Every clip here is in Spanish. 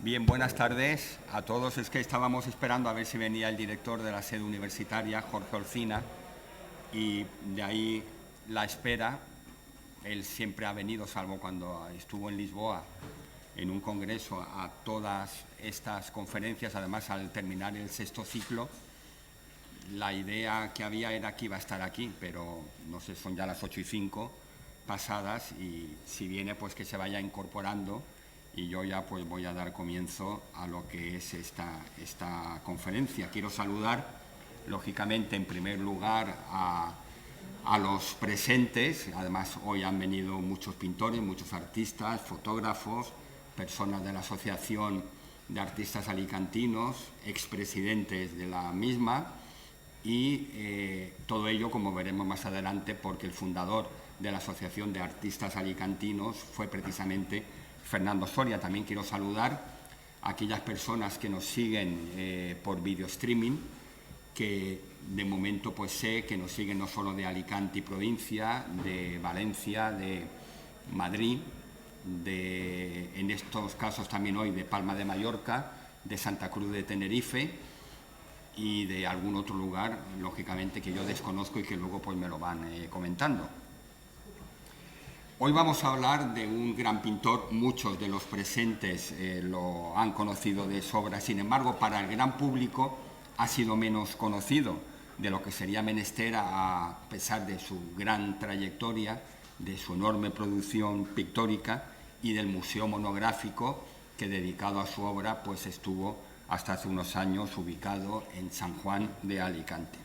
Bien, buenas tardes a todos. Es que estábamos esperando a ver si venía el director de la sede universitaria, Jorge Olcina, y de ahí la espera. Él siempre ha venido, salvo cuando estuvo en Lisboa, en un congreso, a todas estas conferencias. Además, al terminar el sexto ciclo, la idea que había era que iba a estar aquí, pero no sé, son ya las 8:05 pasadas, y si viene, pues que se vaya incorporando, y yo ya pues voy a dar comienzo a lo que es esta conferencia. Quiero saludar, lógicamente, en primer lugar a los presentes. Además, hoy han venido muchos pintores, muchos artistas, fotógrafos, personas de la Asociación de Artistas Alicantinos, expresidentes de la misma, y todo ello, como veremos más adelante, porque el fundador de la Asociación de Artistas Alicantinos fue precisamente Fernando Soria. También quiero saludar a aquellas personas que nos siguen por video streaming, que de momento pues sé que nos siguen no solo de Alicante y provincia, de Valencia, de Madrid, en estos casos también hoy de Palma de Mallorca, de Santa Cruz de Tenerife y de algún otro lugar, lógicamente, que yo desconozco y que luego pues me lo van comentando. Hoy vamos a hablar de un gran pintor. Muchos de los presentes lo han conocido de sobra. Sin embargo, para el gran público ha sido menos conocido de lo que sería menester, a pesar de su gran trayectoria, de su enorme producción pictórica y del museo monográfico que, dedicado a su obra, pues estuvo hasta hace unos años ubicado en San Juan de Alicante.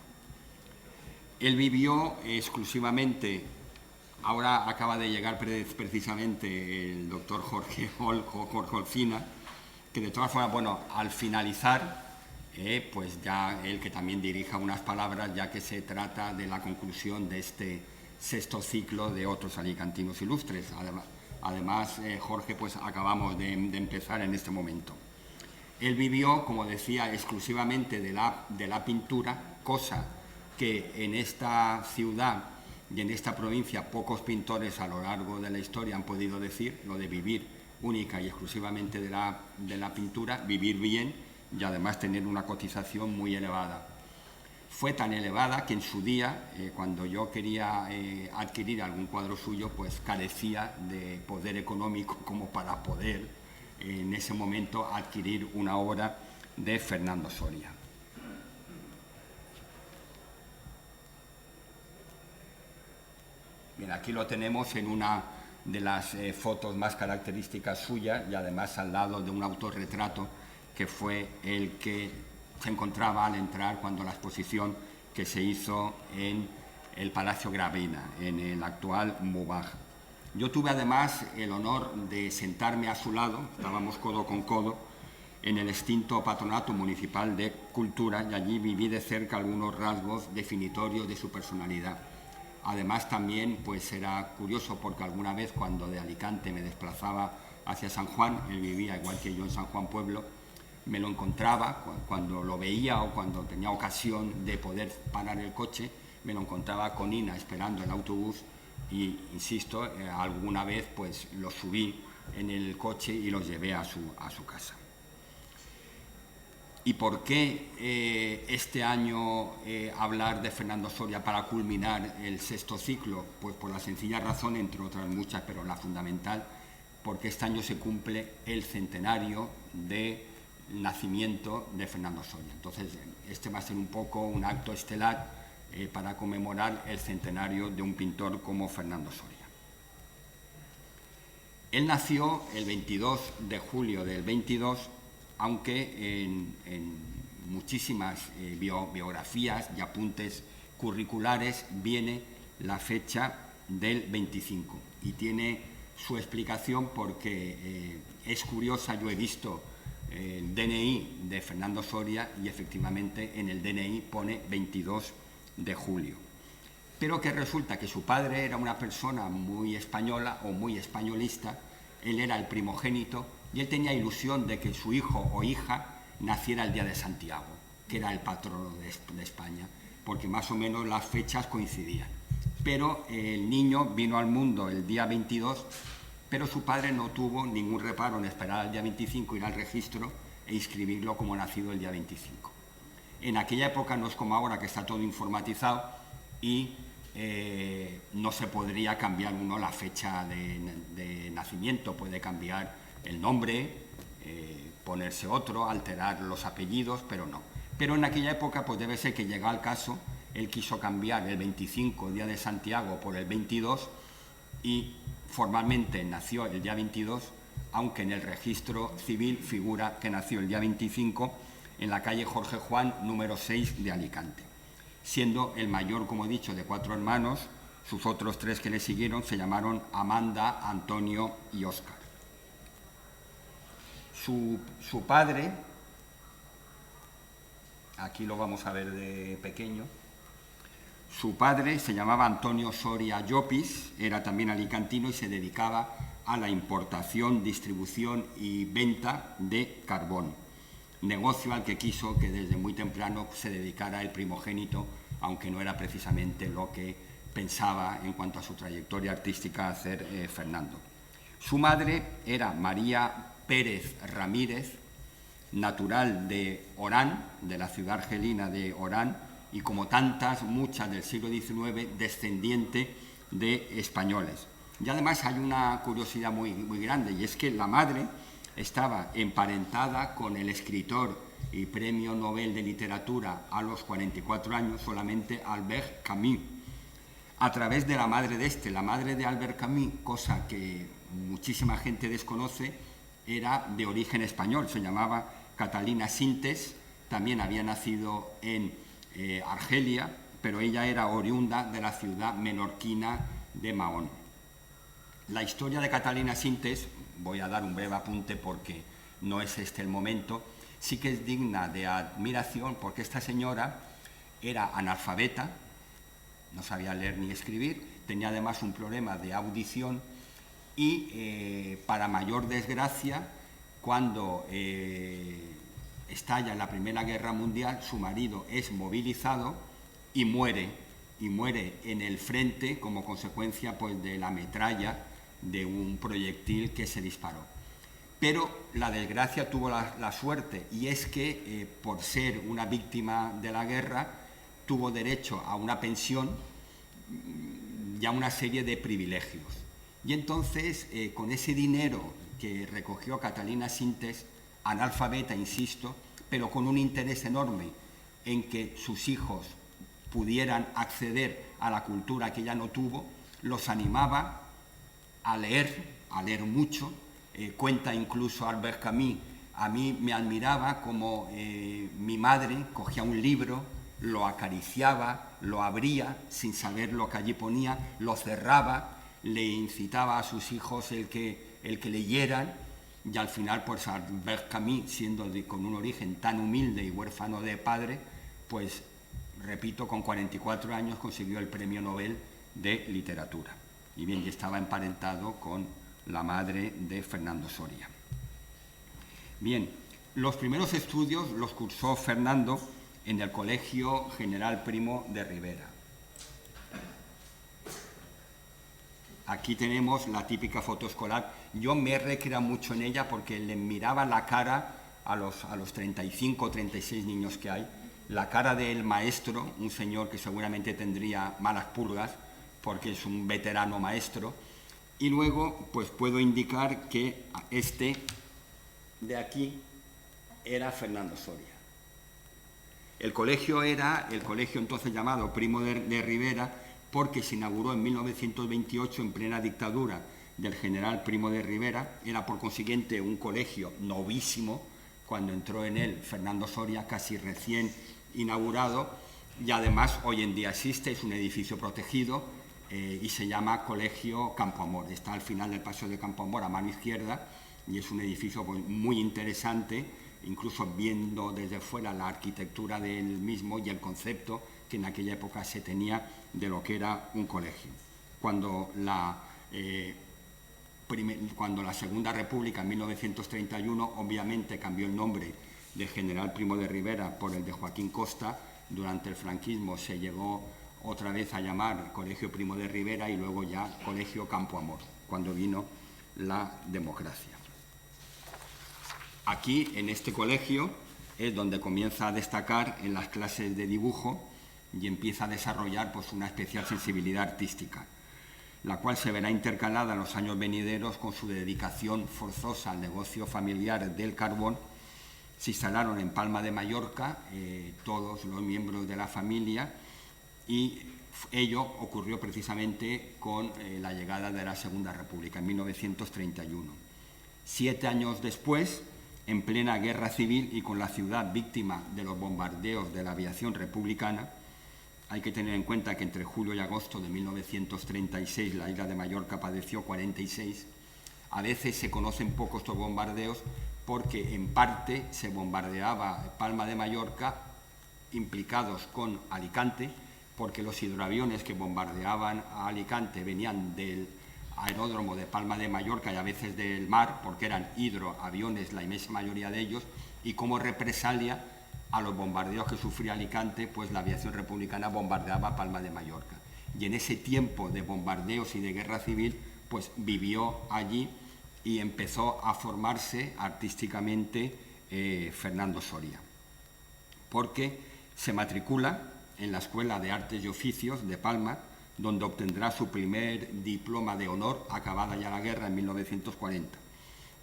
Él vivió exclusivamente. Ahora acaba de llegar precisamente el doctor Jorge Olcina, que de todas formas, bueno, al finalizar, pues ya él que también dirija unas palabras, ya que se trata de la conclusión de este sexto ciclo de otros alicantinos ilustres. Además, Jorge, pues acabamos de empezar en este momento. Él vivió, como decía, exclusivamente de la pintura, cosa que en esta ciudad y en esta provincia pocos pintores a lo largo de la historia han podido decir, lo de vivir única y exclusivamente de la pintura, vivir bien y además tener una cotización muy elevada. Fue tan elevada que en su día, cuando yo quería adquirir algún cuadro suyo, pues carecía de poder económico como para poder en ese momento adquirir una obra de Fernando Soria. Bien, aquí lo tenemos en una de las fotos más características suyas, y además al lado de un autorretrato que fue el que se encontraba al entrar cuando la exposición que se hizo en el Palacio Gravina, en el actual Mubaj. Yo tuve además el honor de sentarme a su lado, estábamos codo con codo, en el extinto Patronato Municipal de Cultura, y allí viví de cerca algunos rasgos definitorios de su personalidad. Además, también pues era curioso porque alguna vez, cuando de Alicante me desplazaba hacia San Juan, él vivía igual que yo en San Juan Pueblo, me lo encontraba, cuando lo veía o cuando tenía ocasión de poder parar el coche, me lo encontraba con Ina esperando el autobús, y insisto, alguna vez pues lo subí en el coche y lo llevé a su casa. ¿Y por qué este año hablar de Fernando Soria para culminar el sexto ciclo? Pues por la sencilla razón, entre otras muchas, pero la fundamental, porque este año se cumple el centenario del nacimiento de Fernando Soria. Entonces, este va a ser un poco un acto estelar para conmemorar el centenario de un pintor como Fernando Soria. Él nació el 22 de julio del 22, aunque en muchísimas biografías y apuntes curriculares viene la fecha del 25, y tiene su explicación porque es curiosa. Yo he visto el DNI de Fernando Soria y efectivamente en el DNI pone 22 de julio. Pero que resulta que su padre era una persona muy española o muy españolista. Él era el primogénito y él tenía ilusión de que su hijo o hija naciera el día de Santiago, que era el patrono de España, porque más o menos las fechas coincidían. pero el niño vino al mundo el día 22, pero su padre no tuvo ningún reparo en esperar al día 25, ir al registro e inscribirlo como nacido el día 25. En aquella época no es como ahora, que está todo informatizado y no se podría cambiar uno la fecha de nacimiento, puede cambiar el nombre, ponerse otro, alterar los apellidos, pero no. Pero en aquella época pues debe ser que llegó al caso, él quiso cambiar el 25, día de Santiago, por el 22 y formalmente nació el día 22, aunque en el registro civil figura que nació el día 25 en la calle Jorge Juan, número 6 de Alicante. Siendo el mayor, como he dicho, de 4 hermanos, sus otros 3 que le siguieron se llamaron Amanda, Antonio y Óscar. Su padre, aquí lo vamos a ver de pequeño, su padre se llamaba Antonio Soria Llopis, era también alicantino y se dedicaba a la importación, distribución y venta de carbón, negocio al que quiso que desde muy temprano se dedicara el primogénito, aunque no era precisamente lo que pensaba en cuanto a su trayectoria artística hacer Fernando. Su madre era María Pérez Ramírez, natural de Orán, de la ciudad argelina de Orán, y como tantas, muchas del siglo XIX, descendiente de españoles. Y además hay una curiosidad muy grande, y es que la madre estaba emparentada con el escritor y premio Nobel de Literatura a los 44 años, solamente Albert Camus, a través de la madre de la madre de Albert Camus, cosa que muchísima gente desconoce, era de origen español, se llamaba Catalina Sintes, también había nacido en Argelia, pero ella era oriunda de la ciudad menorquina de Mahón. La historia de Catalina Sintes, voy a dar un breve apunte porque no es este el momento, sí que es digna de admiración porque esta señora era analfabeta, no sabía leer ni escribir, tenía además un problema de audición y para mayor desgracia, cuando estalla la Primera Guerra Mundial, su marido es movilizado y muere en el frente como consecuencia pues, de la metralla de un proyectil que se disparó. Pero la desgracia tuvo la suerte, y es que por ser una víctima de la guerra tuvo derecho a una pensión y a una serie de privilegios. Y entonces con ese dinero que recogió Catalina Sintes, analfabeta, insisto, pero con un interés enorme en que sus hijos pudieran acceder a la cultura que ella no tuvo, los animaba a leer mucho. Cuenta incluso Albert Camus, a mí me admiraba como mi madre cogía un libro, lo acariciaba, lo abría sin saber lo que allí ponía, lo cerraba, le incitaba a sus hijos el que leyeran, y al final pues Albert Camus, siendo con un origen tan humilde y huérfano de padre, pues repito, con 44 años consiguió el premio Nobel de Literatura. Y bien, ya estaba emparentado con la madre de Fernando Soria. Bien, los primeros estudios los cursó Fernando en el Colegio General Primo de Rivera. Aquí tenemos la típica foto escolar. Yo me he recreado mucho en ella porque le miraba la cara a los 35 o 36 niños que hay, la cara del maestro, un señor que seguramente tendría malas pulgas porque es un veterano maestro, y luego pues puedo indicar que este de aquí era Fernando Soria. El colegio era el colegio entonces llamado Primo de Rivera porque se inauguró en 1928 en plena dictadura del general Primo de Rivera. Era por consiguiente un colegio novísimo cuando entró en él Fernando Soria, casi recién inaugurado, y además hoy en día existe, es un edificio protegido y se llama Colegio Campo Amor. Está al final del paseo de Campo Amor a mano izquierda y es un edificio pues, muy interesante, incluso viendo desde fuera la arquitectura del mismo y el concepto que en aquella época se tenía de lo que era un colegio. Cuando la Segunda República, en 1931, obviamente cambió el nombre de General Primo de Rivera por el de Joaquín Costa. Durante el franquismo se llegó otra vez a llamar Colegio Primo de Rivera y luego ya Colegio Campo Amor, cuando vino la democracia. Aquí, en este colegio, es donde comienza a destacar en las clases de dibujo y empieza a desarrollar pues, una especial sensibilidad artística, la cual se verá intercalada en los años venideros con su dedicación forzosa al negocio familiar del carbón. Se instalaron en Palma de Mallorca todos los miembros de la familia y ello ocurrió precisamente con la llegada de la Segunda República en 1931. 7 años después, en plena guerra civil y con la ciudad víctima de los bombardeos de la aviación republicana, hay que tener en cuenta que entre julio y agosto de 1936 la isla de Mallorca padeció 46. A veces se conocen poco estos bombardeos porque en parte se bombardeaba Palma de Mallorca implicados con Alicante, porque los hidroaviones que bombardeaban a Alicante venían del aeródromo de Palma de Mallorca y a veces del mar, porque eran hidroaviones la inmensa mayoría de ellos, y como represalia a los bombardeos que sufría Alicante, pues la aviación republicana bombardeaba Palma de Mallorca. Y en ese tiempo de bombardeos y de guerra civil, pues vivió allí y empezó a formarse artísticamente Fernando Soria, porque se matricula en la Escuela de Artes y Oficios de Palma, donde obtendrá su primer diploma de honor, acabada ya la guerra en 1940.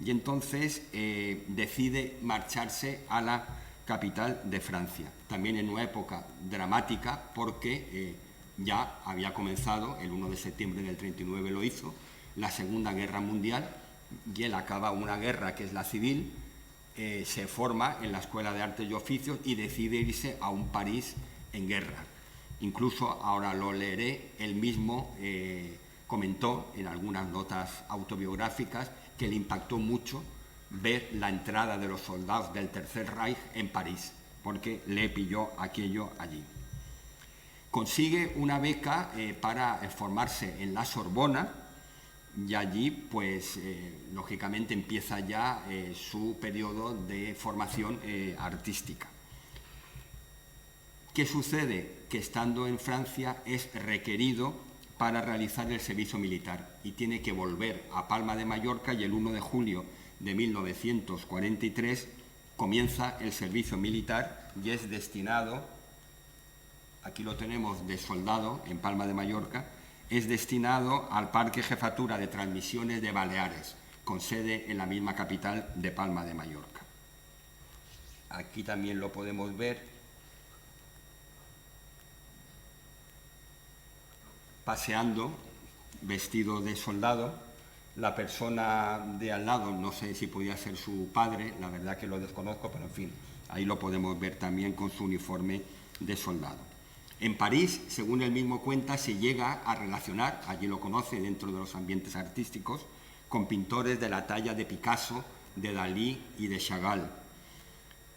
Y entonces decide marcharse a la capital de Francia, también en una época dramática porque ya había comenzado, el 1 de septiembre del 39 lo hizo, la Segunda Guerra Mundial, y él acaba una guerra que es la civil, se forma en la Escuela de Artes y Oficios y decide irse a un París en guerra. Incluso, ahora lo leeré, él mismo comentó en algunas notas autobiográficas que le impactó mucho ver la entrada de los soldados del Tercer Reich en París, porque le pilló aquello allí. Consigue una beca para formarse en la Sorbona y allí, pues, lógicamente empieza ya su periodo de formación artística. ¿Qué sucede? Que estando en Francia es requerido para realizar el servicio militar y tiene que volver a Palma de Mallorca y el 1 de julio de 1943 comienza el servicio militar y es destinado, aquí lo tenemos de soldado en Palma de Mallorca, es destinado al Parque Jefatura de Transmisiones de Baleares, con sede en la misma capital de Palma de Mallorca. Aquí también lo podemos ver. Paseando, vestido de soldado, la persona de al lado, no sé si podía ser su padre, la verdad que lo desconozco, pero en fin, ahí lo podemos ver también con su uniforme de soldado. En París, según él mismo cuenta, se llega a relacionar, allí lo conoce dentro de los ambientes artísticos, con pintores de la talla de Picasso, de Dalí y de Chagall.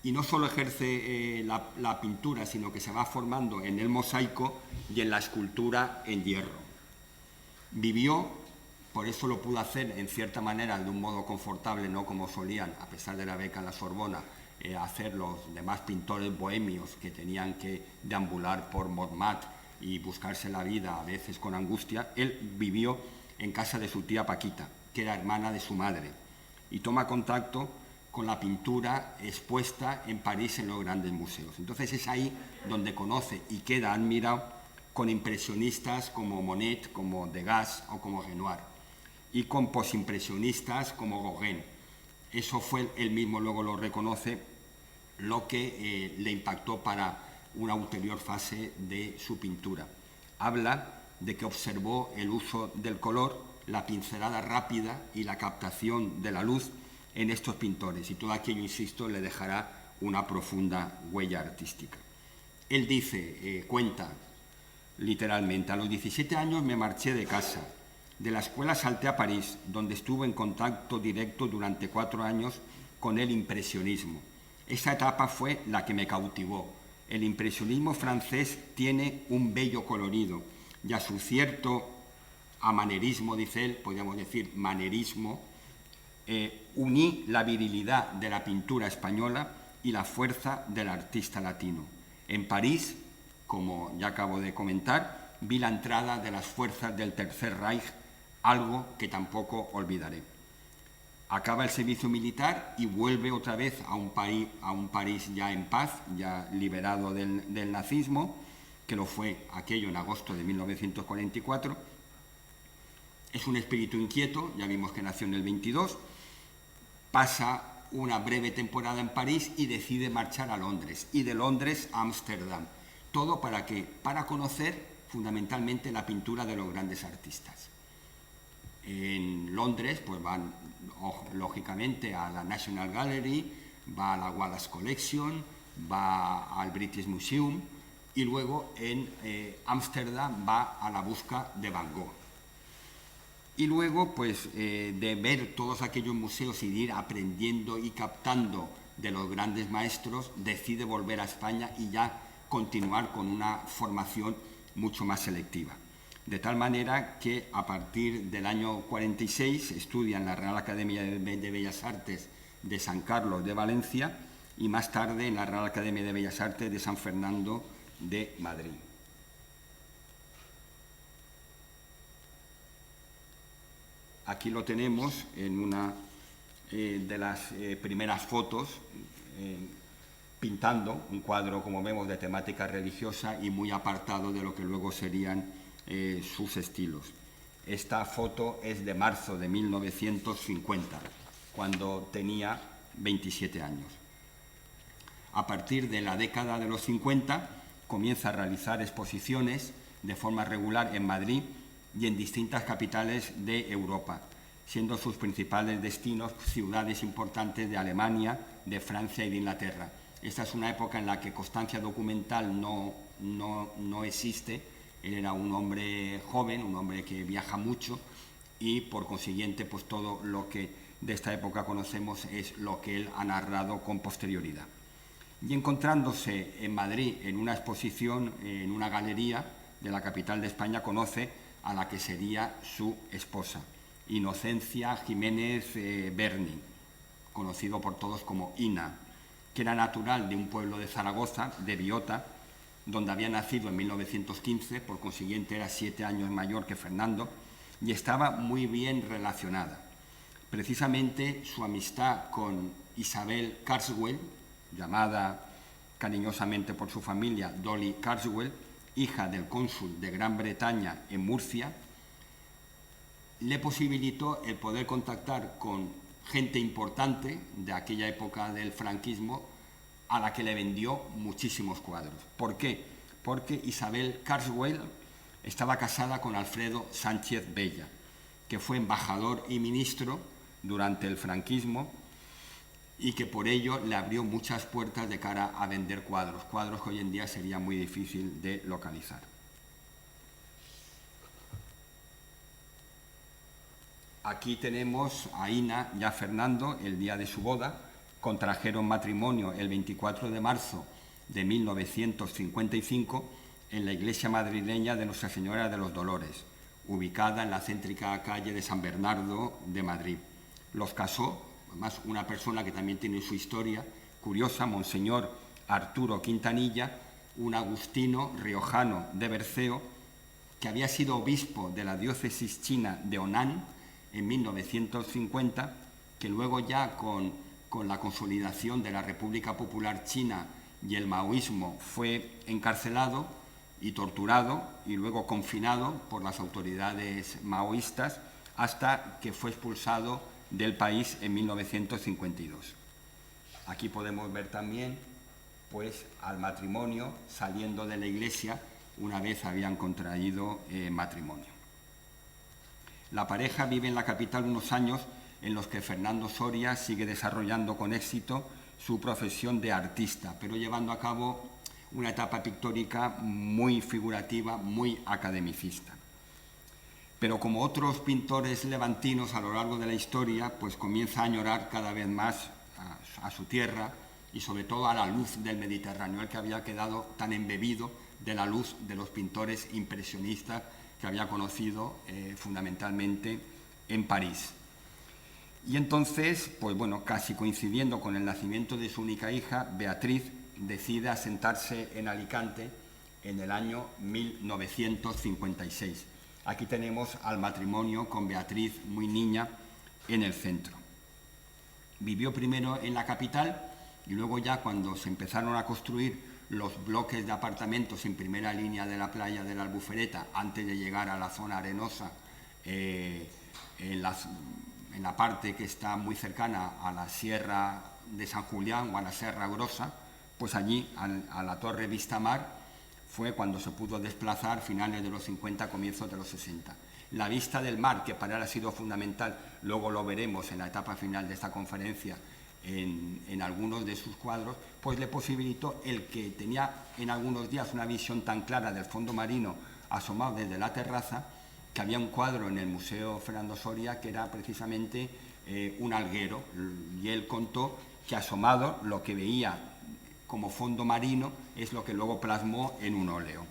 Y no solo ejerce la pintura, sino que se va formando en el mosaico y en la escultura en hierro. Vivió, por eso lo pudo hacer en cierta manera de un modo confortable, no como solían, a pesar de la beca en la Sorbona, hacer los demás pintores bohemios que tenían que deambular por Montmartre y buscarse la vida a veces con angustia. Él vivió en casa de su tía Paquita, que era hermana de su madre, y toma contacto con la pintura expuesta en París en los grandes museos. Entonces es ahí donde conoce y queda admirado con impresionistas como Monet, como Degas o como Renoir, y con posimpresionistas como Gauguin. Eso fue, él mismo luego lo reconoce, lo que le impactó para una ulterior fase de su pintura. Habla de que observó el uso del color, la pincelada rápida y la captación de la luz en estos pintores, y todo aquello, insisto, le dejará una profunda huella artística. Él dice, cuenta literalmente, a los 17 años me marché de casa. De la escuela salté a París, donde estuve en contacto directo durante 4 años con el impresionismo. Esa etapa fue la que me cautivó. El impresionismo francés tiene un bello colorido y a su cierto amanerismo, dice él, podríamos decir manerismo, uní la virilidad de la pintura española y la fuerza del artista latino. En París como ya acabo de comentar, vi la entrada de las fuerzas del Tercer Reich, algo que tampoco olvidaré. Acaba el servicio militar y vuelve otra vez a un París ya en paz, ya liberado del nazismo, que lo fue aquello en agosto de 1944. Es un espíritu inquieto, ya vimos que nació en el 22, pasa una breve temporada en París y decide marchar a Londres, y de Londres a Ámsterdam. Todo para ¿qué? Para conocer fundamentalmente la pintura de los grandes artistas. En Londres pues van lógicamente a la National Gallery, va a la Wallace Collection, va al British Museum y luego en Ámsterdam va a la busca de Van Gogh. Y luego, pues, de ver todos aquellos museos y de ir aprendiendo y captando de los grandes maestros, decide volver a España y ya continuar con una formación mucho más selectiva. De tal manera que a partir del año 46 estudia en la Real Academia de Bellas Artes de San Carlos de Valencia y más tarde en la Real Academia de Bellas Artes de San Fernando de Madrid. Aquí lo tenemos en una de las primeras fotos, pintando un cuadro, como vemos, de temática religiosa y muy apartado de lo que luego serían sus estilos. Esta foto es de marzo de 1950, cuando tenía 27 años. A partir de la década de los 50 comienza a realizar exposiciones de forma regular en Madrid y en distintas capitales de Europa, siendo sus principales destinos ciudades importantes de Alemania, de Francia y de Inglaterra. Esta es una época en la que constancia documental no existe. Él era un hombre joven, un hombre que viaja mucho y, por consiguiente, pues todo lo que de esta época conocemos es lo que él ha narrado con posterioridad. Y encontrándose en Madrid en una exposición, en una galería de la capital de España, conoce a la que sería su esposa, Inocencia Jiménez Berni, conocido por todos como Ina, que era natural de un pueblo de Zaragoza, de Biota, donde había nacido en 1915, por consiguiente era 7 años mayor que Fernando, y estaba muy bien relacionada. Precisamente su amistad con Isabel Carswell, llamada cariñosamente por su familia Dolly Carswell, hija del cónsul de Gran Bretaña en Murcia, le posibilitó el poder contactar con gente importante de aquella época del franquismo, a la que le vendió muchísimos cuadros. ¿Por qué? Porque Isabel Carswell estaba casada con Alfredo Sánchez Bella, que fue embajador y ministro durante el franquismo y que por ello le abrió muchas puertas de cara a vender cuadros que hoy en día sería muy difícil de localizar. Aquí tenemos a Ina y a Fernando el día de su boda. Contrajeron matrimonio el 24 de marzo de 1955 en la iglesia madrileña de Nuestra Señora de los Dolores, ubicada en la céntrica calle de San Bernardo de Madrid. Los casó, además, una persona que también tiene su historia curiosa, Monseñor Arturo Quintanilla, un agustino riojano de Berceo, que había sido obispo de la diócesis china de Honan en 1950, que luego ya con la consolidación de la República Popular China y el maoísmo fue encarcelado y torturado y luego confinado por las autoridades maoístas hasta que fue expulsado del país en 1952. Aquí podemos ver también pues, al matrimonio saliendo de la iglesia una vez habían contraído matrimonio. La pareja vive en la capital unos años en los que Fernando Soria sigue desarrollando con éxito su profesión de artista, pero llevando a cabo una etapa pictórica muy figurativa, muy academicista. Pero como otros pintores levantinos a lo largo de la historia, pues comienza a añorar cada vez más a su tierra y sobre todo a la luz del Mediterráneo, el que había quedado tan embebido de la luz de los pintores impresionistas que había conocido fundamentalmente en París. Y entonces, pues bueno, casi coincidiendo con el nacimiento de su única hija, Beatriz decide asentarse en Alicante en el año 1956. Aquí tenemos al matrimonio con Beatriz, muy niña, en el centro. Vivió primero en la capital y luego ya cuando se empezaron a construir los bloques de apartamentos en primera línea de la playa de la Albufereta, antes de llegar a la zona arenosa, en la parte que está muy cercana a la Sierra de San Julián o a la Serra Grossa, pues allí, a la Torre Vistamar, fue cuando se pudo desplazar finales de los 50, comienzos de los 60. La vista del mar, que para él ha sido fundamental, luego lo veremos en la etapa final de esta conferencia, en algunos de sus cuadros, pues le posibilitó el que tenía en algunos días una visión tan clara del fondo marino asomado desde la terraza, que había un cuadro en el Museo Fernando Soria que era precisamente un alguero, y él contó que asomado lo que veía como fondo marino es lo que luego plasmó en un óleo.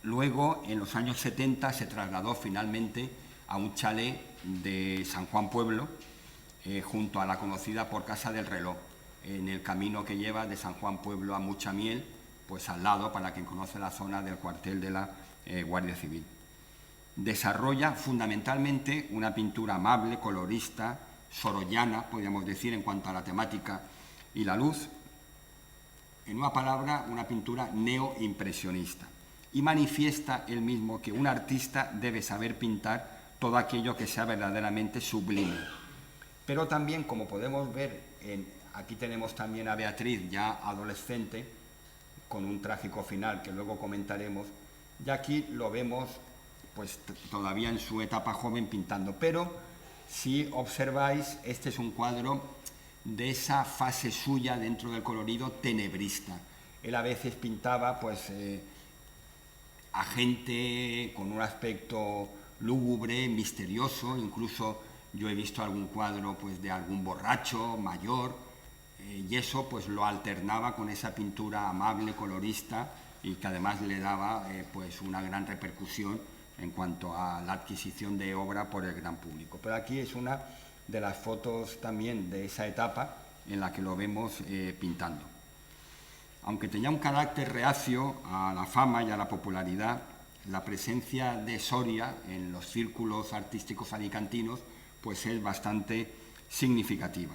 Luego, en los años 70, se trasladó finalmente a un chalet de San Juan Pueblo, junto a la conocida por Casa del Reloj, en el camino que lleva de San Juan Pueblo a Muchamiel, pues al lado, para quien conoce la zona del cuartel de la Guardia Civil. Desarrolla fundamentalmente una pintura amable, colorista, sorollana, podríamos decir, en cuanto a la temática y la luz. En una palabra, una pintura neoimpresionista. Y manifiesta él mismo que un artista debe saber pintar todo aquello que sea verdaderamente sublime. Pero también, como podemos ver, aquí tenemos también a Beatriz, ya adolescente, con un trágico final que luego comentaremos, y aquí lo vemos pues todavía en su etapa joven pintando. Pero si observáis, este es un cuadro de esa fase suya dentro del colorido tenebrista. Él a veces pintaba pues a gente con un aspecto lúgubre, misterioso. Incluso yo he visto algún cuadro pues de algún borracho mayor, y eso pues lo alternaba con esa pintura amable, colorista, y que además le daba pues una gran repercusión en cuanto a la adquisición de obra por el gran público. Pero aquí es una de las fotos también de esa etapa en la que lo vemos pintando. Aunque tenía un carácter reacio a la fama y a la popularidad, la presencia de Soria en los círculos artísticos alicantinos pues es bastante significativa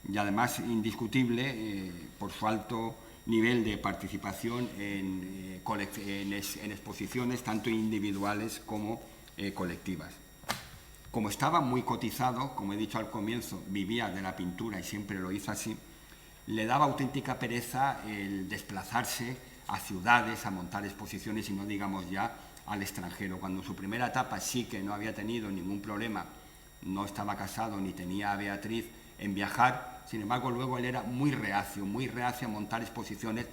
y además indiscutible por su alto nivel de participación en exposiciones tanto individuales como colectivas. Como estaba muy cotizado, como he dicho al comienzo, vivía de la pintura y siempre lo hizo así, le daba auténtica pereza el desplazarse a ciudades, a montar exposiciones y no digamos ya al extranjero. Cuando en su primera etapa sí que no había tenido ningún problema, no estaba casado ni tenía a Beatriz en viajar, sin embargo luego él era muy reacio a montar exposiciones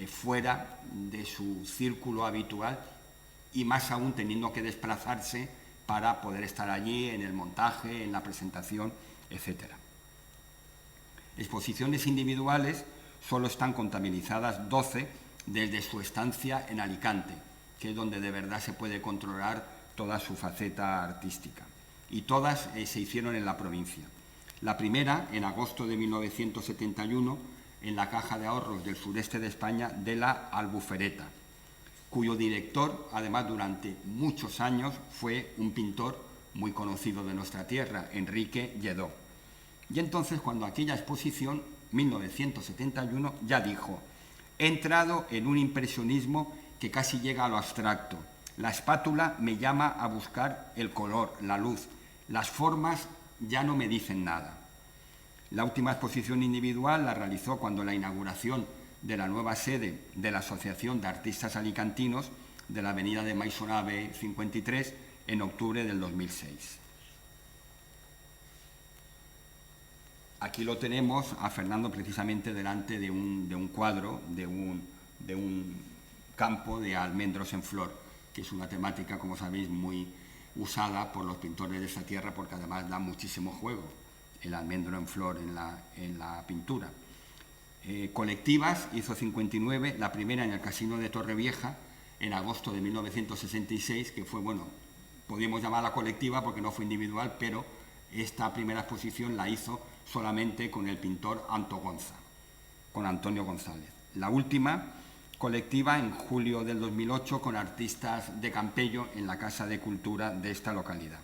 fuera de su círculo habitual y más aún teniendo que desplazarse para poder estar allí en el montaje, en la presentación, etc. Exposiciones individuales solo están contabilizadas 12 desde su estancia en Alicante, que es donde de verdad se puede controlar toda su faceta artística. Y todas se hicieron en la provincia. La primera, en agosto de 1971, en la Caja de Ahorros del sureste de España de la Albufereta, cuyo director, además, durante muchos años fue un pintor muy conocido de nuestra tierra, Enrique Lledó. Y entonces, cuando aquella exposición, 1971, ya dijo: he entrado en un impresionismo que casi llega a lo abstracto. La espátula me llama a buscar el color, la luz. Las formas ya no me dicen nada. La última exposición individual la realizó cuando la inauguración de la nueva sede de la Asociación de Artistas Alicantinos de la avenida de Maisonave 53 en octubre del 2006. Aquí lo tenemos a Fernando precisamente delante de un cuadro, de un campo de almendros en flor, que es una temática, como sabéis, muy usada por los pintores de esta tierra porque además da muchísimo juego el almendro en flor en la pintura. Colectivas hizo 59, la primera en el Casino de Torrevieja en agosto de 1966, que fue, bueno, podríamos llamarla colectiva porque no fue individual, pero esta primera exposición la hizo solamente con el pintor con Antonio González. La última, colectiva en julio del 2008 con artistas de Campello en la Casa de Cultura de esta localidad.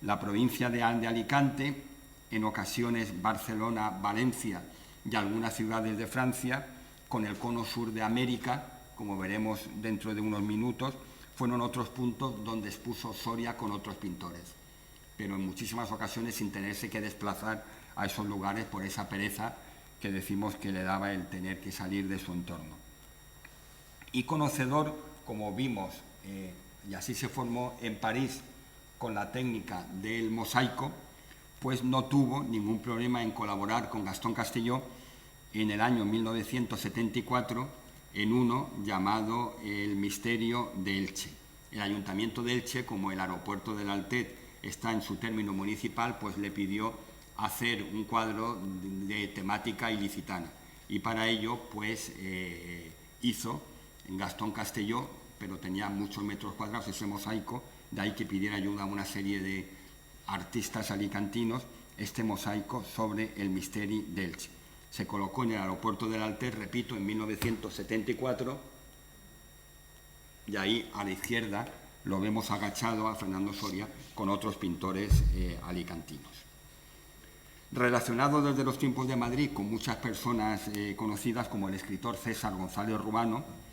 La provincia de Alicante, en ocasiones Barcelona, Valencia y algunas ciudades de Francia, con el cono sur de América, como veremos dentro de unos minutos, fueron otros puntos donde expuso Soria con otros pintores, pero en muchísimas ocasiones sin tenerse que desplazar a esos lugares por esa pereza que decimos que le daba el tener que salir de su entorno. Y conocedor, como vimos, y así se formó en París con la técnica del mosaico, pues no tuvo ningún problema en colaborar con Gastón Castelló en el año 1974 en uno llamado El Misterio de Elche. El Ayuntamiento de Elche, como el aeropuerto del Altet está en su término municipal, pues le pidió hacer un cuadro de temática ilicitana. Y para ello, pues hizo Gastón Castelló, pero tenía muchos metros cuadrados ese mosaico, de ahí que pidiera ayuda a una serie de artistas alicantinos, este mosaico sobre el Misteri de Elche. Se colocó en el aeropuerto del Altet, repito, en 1974, y ahí a la izquierda lo vemos agachado a Fernando Soria con otros pintores alicantinos. Relacionado desde los tiempos de Madrid con muchas personas conocidas como el escritor César González Rubano,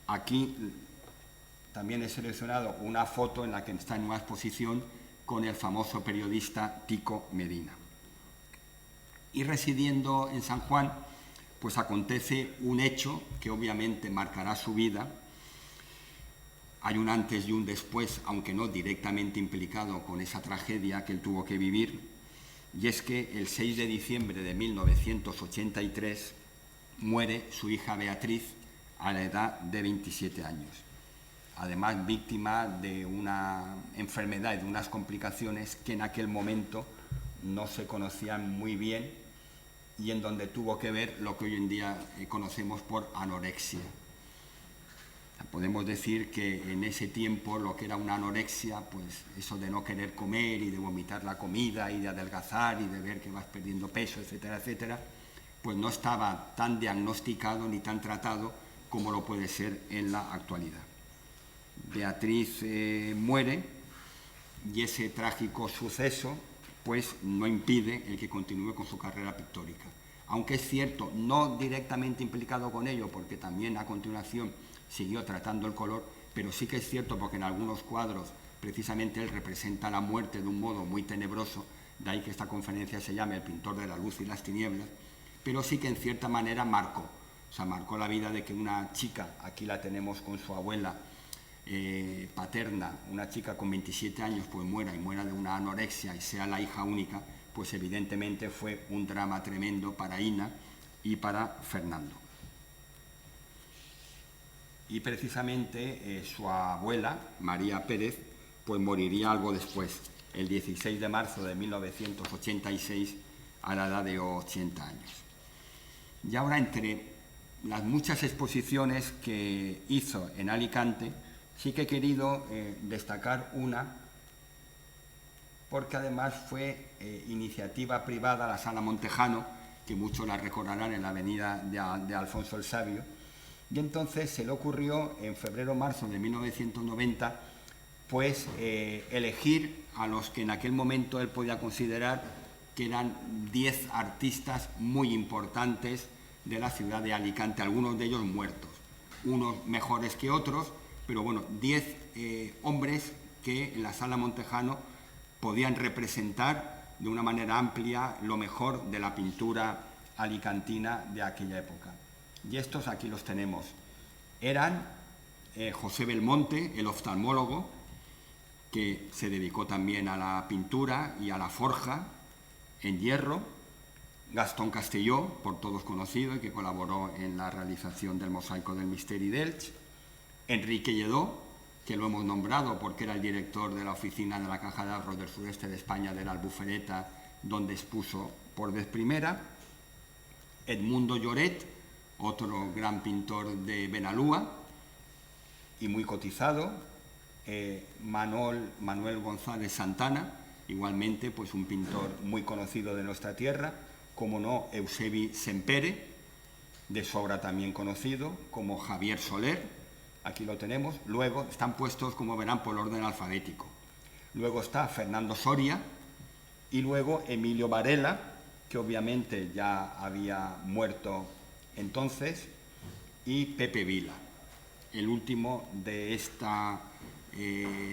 aquí también he seleccionado una foto en la que está en una exposición con el famoso periodista Tico Medina. Y residiendo en San Juan, pues acontece un hecho que obviamente marcará su vida. Hay un antes y un después, aunque no directamente implicado con esa tragedia que él tuvo que vivir, y es que el 6 de diciembre de 1983 muere su hija Beatriz a la edad de 27 años. Además, víctima de una enfermedad y de unas complicaciones que en aquel momento no se conocían muy bien y en donde tuvo que ver lo que hoy en día conocemos por anorexia. Podemos decir que en ese tiempo lo que era una anorexia, pues eso de no querer comer y de vomitar la comida y de adelgazar y de ver que vas perdiendo peso, etcétera, etcétera, pues no estaba tan diagnosticado ni tan tratado como lo puede ser en la actualidad. Beatriz muere y ese trágico suceso pues no impide el que continúe con su carrera pictórica. Aunque es cierto, no directamente implicado con ello, porque también a continuación siguió tratando el color, pero sí que es cierto porque en algunos cuadros precisamente él representa la muerte de un modo muy tenebroso, de ahí que esta conferencia se llame El pintor de la luz y las tinieblas, pero sí que en cierta manera marcó la vida de que una chica, aquí la tenemos con su abuela paterna, una chica con 27 años, pues muera de una anorexia y sea la hija única, pues evidentemente fue un drama tremendo para Ina y para Fernando. Y precisamente su abuela, María Pérez, pues moriría algo después, el 16 de marzo de 1986, a la edad de 80 años. Y ahora, entre las muchas exposiciones que hizo en Alicante, sí que he querido destacar una, porque además fue iniciativa privada, la Sala Montejano, que muchos la recordarán en la avenida de Alfonso el Sabio, y entonces se le ocurrió en febrero-marzo de 1990 pues elegir a los que en aquel momento él podía considerar que eran 10 artistas muy importantes de la ciudad de Alicante, algunos de ellos muertos, unos mejores que otros, pero bueno, 10 hombres que en la Sala Montejano podían representar de una manera amplia lo mejor de la pintura alicantina de aquella época. Y estos aquí los tenemos. Eran José Belmonte, el oftalmólogo, que se dedicó también a la pintura y a la forja en hierro, Gastón Castelló, por todos conocido, y que colaboró en la realización del mosaico del Misteri d'Elx, Enrique Lledó, que lo hemos nombrado porque era el director de la oficina de la Caja de Ahorros del Sureste de España de la Albufereta, donde expuso por vez primera, Edmundo Lloret, otro gran pintor de Benalúa y muy cotizado, Manuel González Santana, igualmente pues un pintor muy conocido de nuestra tierra, como no Eusebi Sempere, de sobra también conocido, como Javier Soler, aquí lo tenemos. Luego están puestos, como verán, por orden alfabético. Luego está Fernando Soria y luego Emilio Varela, que obviamente ya había muerto entonces, y Pepe Vila, el último de esta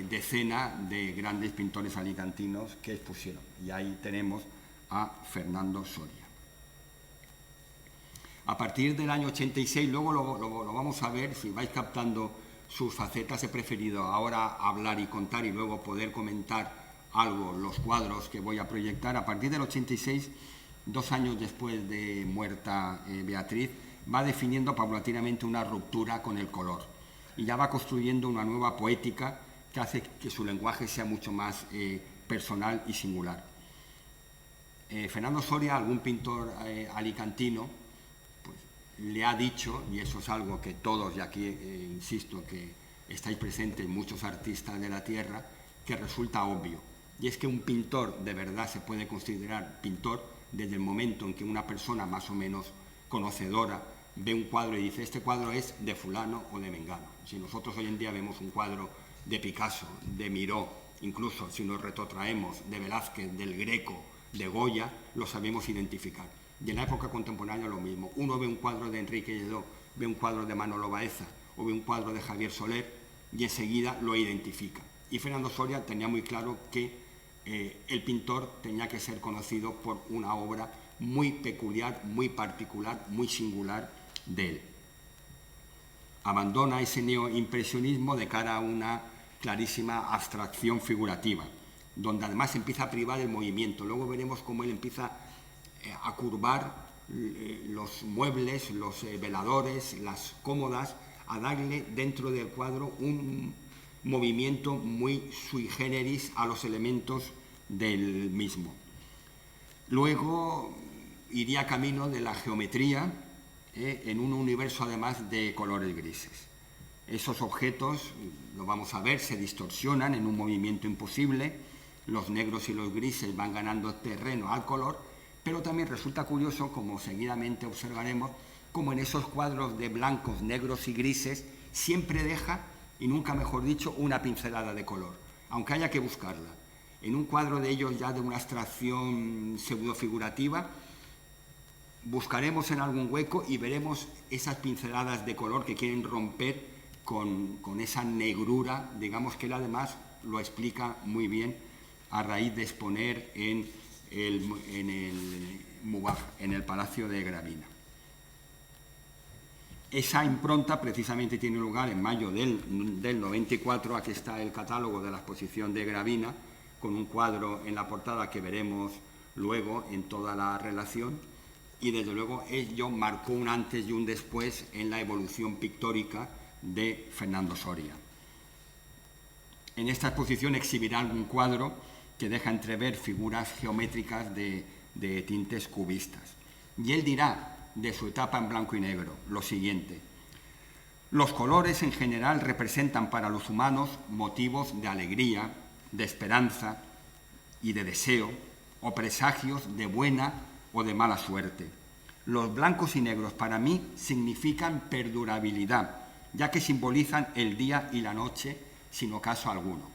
decena de grandes pintores alicantinos que expusieron. Y ahí tenemos a Fernando Soria. A partir del año 86, luego lo vamos a ver, si vais captando sus facetas, he preferido ahora hablar y contar y luego poder comentar algo, los cuadros que voy a proyectar. A partir del 86, 2 años después de muerta Beatriz, va definiendo paulatinamente una ruptura con el color y ya va construyendo una nueva poética que hace que su lenguaje sea mucho más personal y singular. Fernando Soria, algún pintor alicantino, pues, le ha dicho, y eso es algo que todos, y aquí insisto que estáis presentes muchos artistas de la tierra, que resulta obvio, y es que un pintor de verdad se puede considerar pintor desde el momento en que una persona más o menos conocedora ve un cuadro y dice, este cuadro es de fulano o de mengano. Si nosotros hoy en día vemos un cuadro de Picasso, de Miró, incluso si nos retrotraemos de Velázquez, del Greco, de Goya, lo sabemos identificar. Y en la época contemporánea lo mismo. Uno ve un cuadro de Enrique Lledó, ve un cuadro de Manolo Baeza o ve un cuadro de Javier Soler y enseguida lo identifica. Y Fernando Soria tenía muy claro que el pintor tenía que ser conocido por una obra muy peculiar, muy particular, muy singular de él. Abandona ese neoimpresionismo de cara a una clarísima abstracción figurativa, donde además empieza a privar el movimiento. Luego veremos cómo él empieza a curvar los muebles, los veladores, las cómodas, a darle dentro del cuadro un movimiento muy sui generis a los elementos del mismo. Luego iría camino de la geometría en un universo además de colores grises. Esos objetos, lo vamos a ver, se distorsionan en un movimiento imposible, los negros y los grises van ganando terreno al color, pero también resulta curioso, como seguidamente observaremos, como en esos cuadros de blancos, negros y grises siempre deja, y nunca mejor dicho, una pincelada de color, aunque haya que buscarla. En un cuadro de ellos ya de una abstracción pseudofigurativa, buscaremos en algún hueco y veremos esas pinceladas de color que quieren romper con esa negrura, digamos que él además lo explica muy bien a raíz de exponer en el Mubaj, en el Palacio de Gravina. Esa impronta precisamente tiene lugar en mayo del 94, aquí está el catálogo de la exposición de Gravina, con un cuadro en la portada que veremos luego en toda la relación, y desde luego ello marcó un antes y un después en la evolución pictórica de Fernando Soria. En esta exposición exhibirá algún cuadro que deja entrever figuras geométricas de tintes cubistas. Y él dirá de su etapa en blanco y negro lo siguiente: los colores en general representan para los humanos motivos de alegría, de esperanza y de deseo, o presagios de buena o de mala suerte. Los blancos y negros para mí significan perdurabilidad, ya que simbolizan el día y la noche sin ocaso alguno.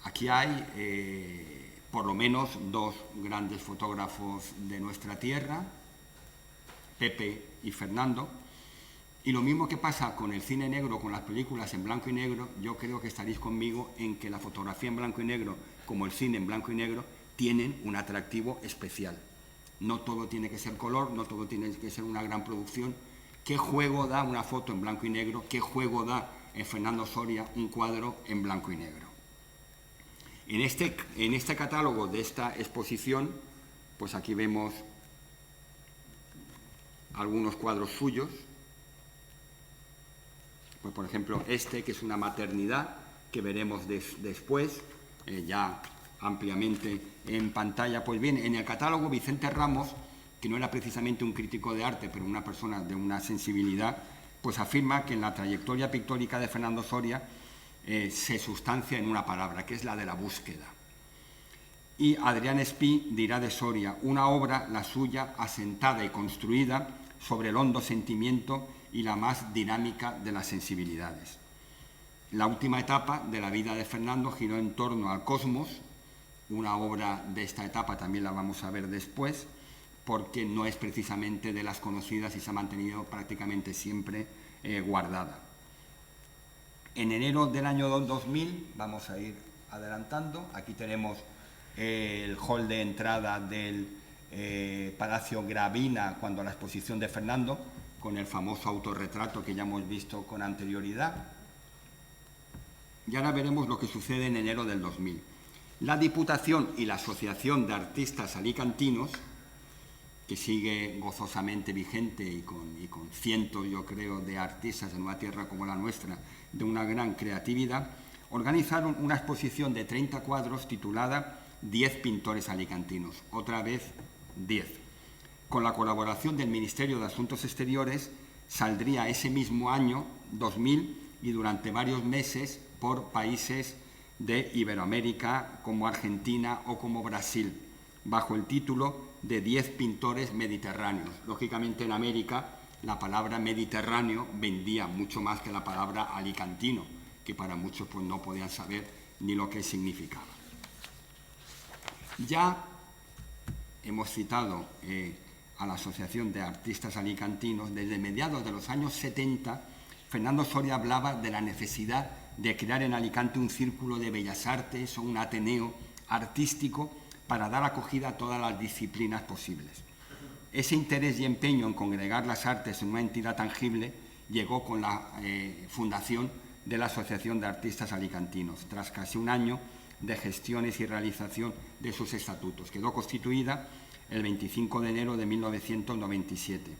Aquí hay por lo menos 2 grandes fotógrafos de nuestra tierra, Pepe y Fernando, y lo mismo que pasa con el cine negro, con las películas en blanco y negro, yo creo que estaréis conmigo en que la fotografía en blanco y negro, como el cine en blanco y negro, tienen un atractivo especial. No todo tiene que ser color, no todo tiene que ser una gran producción. ¿Qué juego da una foto en blanco y negro? ¿Qué juego da en Fernando Soria un cuadro en blanco y negro? En este catálogo de esta exposición, pues aquí vemos algunos cuadros suyos. Pues por ejemplo este, que es una maternidad, que veremos después, ya ampliamente en pantalla. Pues bien, en el catálogo Vicente Ramos, que no era precisamente un crítico de arte, pero una persona de una sensibilidad, pues afirma que en la trayectoria pictórica de Fernando Soria se sustancia en una palabra, que es la de la búsqueda. Y Adrián Espí dirá de Soria: una obra, la suya, asentada y construida sobre el hondo sentimiento y la más dinámica de las sensibilidades. La última etapa de la vida de Fernando giró en torno al Cosmos. Una obra de esta etapa también la vamos a ver después, porque no es precisamente de las conocidas y se ha mantenido prácticamente siempre guardada. En enero del año 2000, vamos a ir adelantando, aquí tenemos el hall de entrada del Palacio Gravina cuando la exposición de Fernando, con el famoso autorretrato que ya hemos visto con anterioridad. Y ahora veremos lo que sucede en enero del 2000. La Diputación y la Asociación de Artistas Alicantinos, que sigue gozosamente vigente y con cientos, yo creo, de artistas en una tierra como la nuestra, de una gran creatividad, organizaron una exposición de 30 cuadros titulada 10 pintores alicantinos, otra vez 10. Con la colaboración del Ministerio de Asuntos Exteriores, saldría ese mismo año, 2000, y durante varios meses por países de Iberoamérica como Argentina o como Brasil, bajo el título de 10 pintores mediterráneos. Lógicamente en América la palabra mediterráneo vendía mucho más que la palabra alicantino, que para muchos pues, no podían saber ni lo que significaba. Ya hemos citado a la Asociación de Artistas Alicantinos. Desde mediados de los años 70, Fernando Soria hablaba de la necesidad de crear en Alicante un círculo de bellas artes o un ateneo artístico para dar acogida a todas las disciplinas posibles. Ese interés y empeño en congregar las artes en una entidad tangible llegó con la fundación de la Asociación de Artistas Alicantinos, tras casi un año de gestiones y realización de sus estatutos. Quedó constituida el 25 de enero de 1997.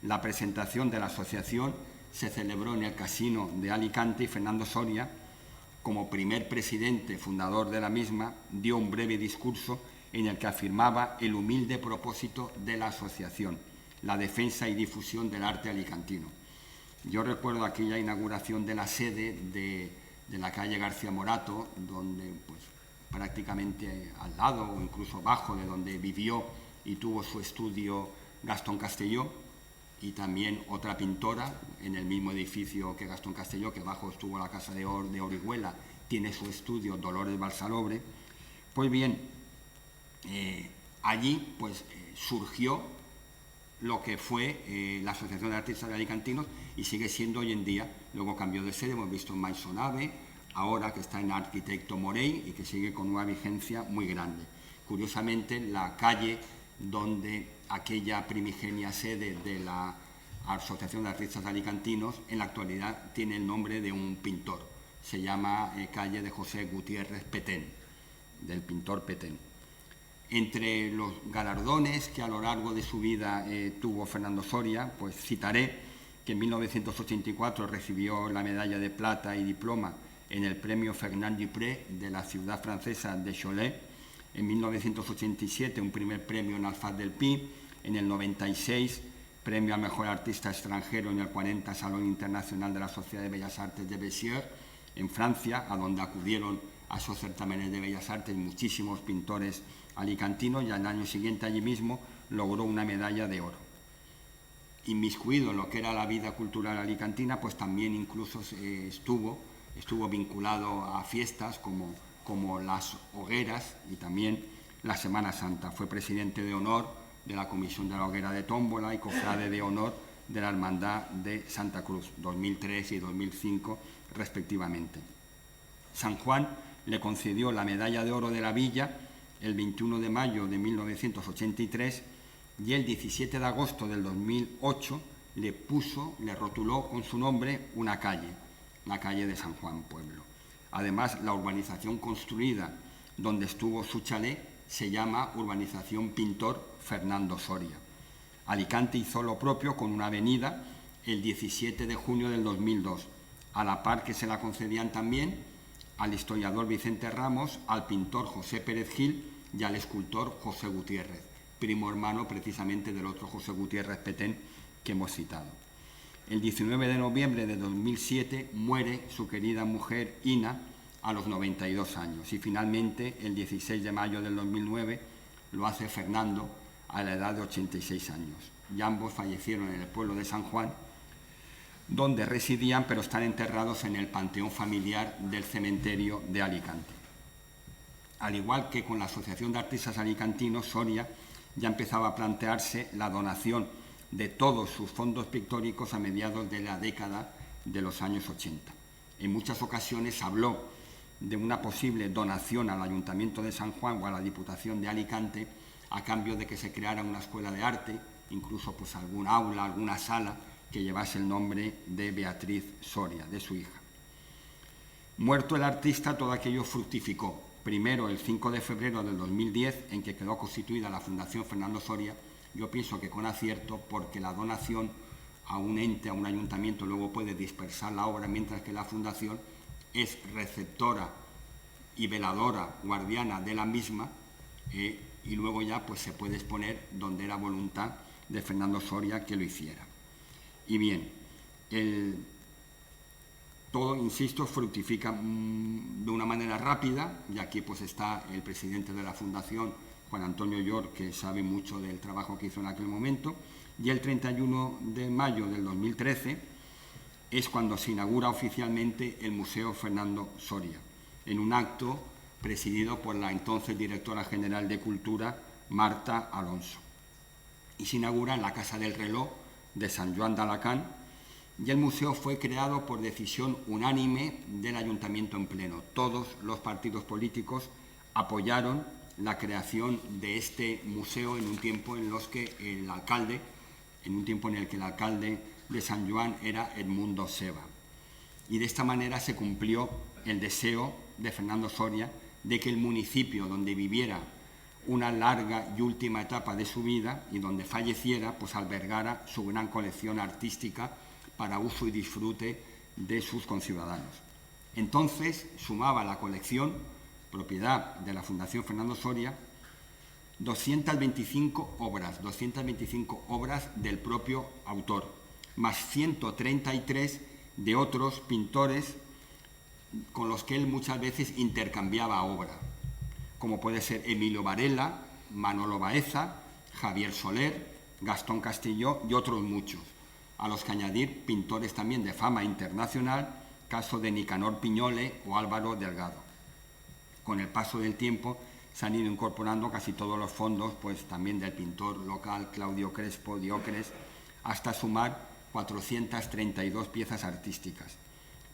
La presentación de la asociación se celebró en el Casino de Alicante y Fernando Soria, como primer presidente fundador de la misma, dio un breve discurso en el que afirmaba el humilde propósito de la asociación, la defensa y difusión del arte alicantino. Yo recuerdo aquella inauguración de la sede de la calle García Morato, donde pues, prácticamente al lado o incluso abajo de donde vivió y tuvo su estudio Gastón Castelló, y también otra pintora en el mismo edificio que Gastón Castelló, que abajo estuvo la Casa de Orihuela, tiene su estudio Dolores Balsalobre. Pues bien, allí pues, surgió lo que fue la Asociación de Artistas Alicantinos y sigue siendo hoy en día. Luego cambió de sede, hemos visto en Maisonave, ahora que está en Arquitecto Morey y que sigue con una vigencia muy grande. Curiosamente, la calle donde aquella primigenia sede de la Asociación de Artistas Alicantinos en la actualidad tiene el nombre de un pintor. Se llama calle de José Gutiérrez Petén, del pintor Petén. Entre los galardones que a lo largo de su vida tuvo Fernando Soria, pues citaré que en 1984 recibió la medalla de plata y diploma en el premio Fernand Dupré de la ciudad francesa de Cholet. En 1987 un primer premio en Alfaz del Pi, en el 96 premio al mejor artista extranjero en el 40 Salón Internacional de la Sociedad de Bellas Artes de Béziers, en Francia, a donde acudieron a esos certámenes de Bellas Artes muchísimos pintores alicantinos, y al año siguiente allí mismo logró una medalla de oro. Inmiscuido en lo que era la vida cultural alicantina, pues también incluso estuvo vinculado a fiestas como las hogueras y también la Semana Santa. Fue presidente de honor de la Comisión de la Hoguera de Tómbola y cofrade de honor de la Hermandad de Santa Cruz, 2003 y 2005 respectivamente. San Juan le concedió la medalla de oro de la Villa el 21 de mayo de 1983 y el 17 de agosto del 2008 le rotuló con su nombre una calle, la calle de San Juan Pueblo. Además, la urbanización construida donde estuvo su chalet se llama Urbanización Pintor Fernando Soria. Alicante hizo lo propio con una avenida el 17 de junio del 2002, a la par que se la concedían también al historiador Vicente Ramos, al pintor José Pérez Gil y al escultor José Gutiérrez, primo hermano precisamente del otro José Gutiérrez Petén que hemos citado. El 19 de noviembre de 2007 muere su querida mujer Ina a los 92 años y finalmente el 16 de mayo del 2009 lo hace Fernando a la edad de 86 años. y ambos fallecieron en el pueblo de San Juan, donde residían, pero están enterrados en el panteón familiar del cementerio de Alicante. Al igual que con la Asociación de Artistas Alicantinos, Soria ya empezaba a plantearse la donación de todos sus fondos pictóricos a mediados de la década de los años 80. En muchas ocasiones habló de una posible donación al Ayuntamiento de San Juan o a la Diputación de Alicante a cambio de que se creara una escuela de arte, incluso pues algún aula, alguna sala que llevase el nombre de Beatriz Soria, de su hija. Muerto el artista, todo aquello fructificó. Primero, el 5 de febrero del 2010, en que quedó constituida la Fundación Fernando Soria, yo pienso que con acierto, porque la donación a un ente, a un ayuntamiento, luego puede dispersar la obra, mientras que la Fundación es receptora y veladora, guardiana de la misma, y luego ya pues se puede exponer donde era voluntad de Fernando Soria que lo hiciera. Y bien, todo, insisto, fructifica de una manera rápida, y aquí pues está el presidente de la Fundación, Juan Antonio York, que sabe mucho del trabajo que hizo en aquel momento, y el 31 de mayo del 2013 es cuando se inaugura oficialmente el Museo Fernando Soria, en un acto presidido por la entonces directora general de Cultura, Marta Alonso. Y se inaugura en la Casa del Reloj de San Joan d'Alacant, y el museo fue creado por decisión unánime del Ayuntamiento en pleno. Todos los partidos políticos apoyaron la creación de este museo en un tiempo en el que el alcalde de San Joan era Edmundo Seva. Y de esta manera se cumplió el deseo de Fernando Soria de que el municipio donde viviera una larga y última etapa de su vida y donde falleciera, pues albergara su gran colección artística para uso y disfrute de sus conciudadanos. Entonces sumaba la colección, propiedad de la Fundación Fernando Soria, 225 obras del propio autor, más 133 de otros pintores con los que él muchas veces intercambiaba obra, como puede ser Emilio Varela, Manolo Baeza, Javier Soler, Gastón Castilló y otros muchos, a los que añadir pintores también de fama internacional, caso de Nicanor Piñole o Álvaro Delgado. Con el paso del tiempo se han ido incorporando casi todos los fondos, pues también del pintor local Claudio Crespo Diócres, hasta sumar 432 piezas artísticas.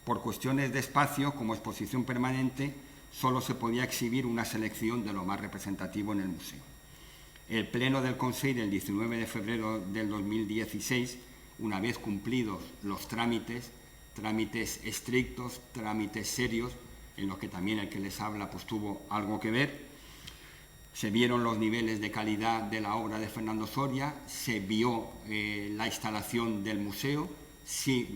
Por cuestiones de espacio, como exposición permanente, solo se podía exhibir una selección de lo más representativo en el museo. El Pleno del Consejo del 19 de febrero del 2016, una vez cumplidos los trámites estrictos, trámites serios, en los que también el que les habla pues tuvo algo que ver, se vieron los niveles de calidad de la obra de Fernando Soria, se vio la instalación del museo, sí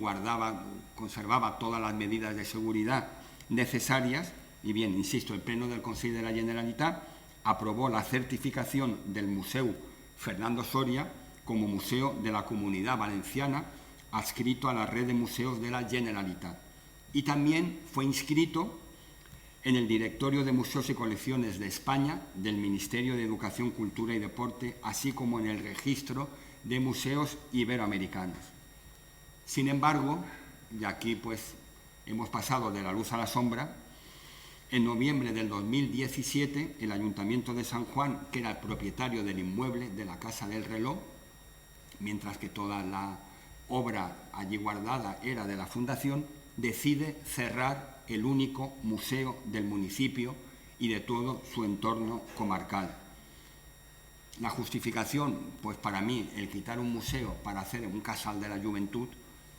conservaba todas las medidas de seguridad necesarias, y bien, insisto, el Pleno del Consejo de la Generalitat aprobó la certificación del Museu Fernando Soria como Museo de la Comunidad Valenciana, adscrito a la red de museos de la Generalitat. Y también fue inscrito en el Directorio de Museos y Colecciones de España del Ministerio de Educación, Cultura y Deporte, así como en el Registro de Museos Iberoamericanos. Sin embargo, y aquí pues hemos pasado de la luz a la sombra, en noviembre del 2017 el Ayuntamiento de San Juan, que era el propietario del inmueble de la Casa del Reloj, mientras que toda la obra allí guardada era de la Fundación, decide cerrar el único museo del municipio y de todo su entorno comarcal. La justificación, pues para mí, el quitar un museo para hacer un casal de la juventud,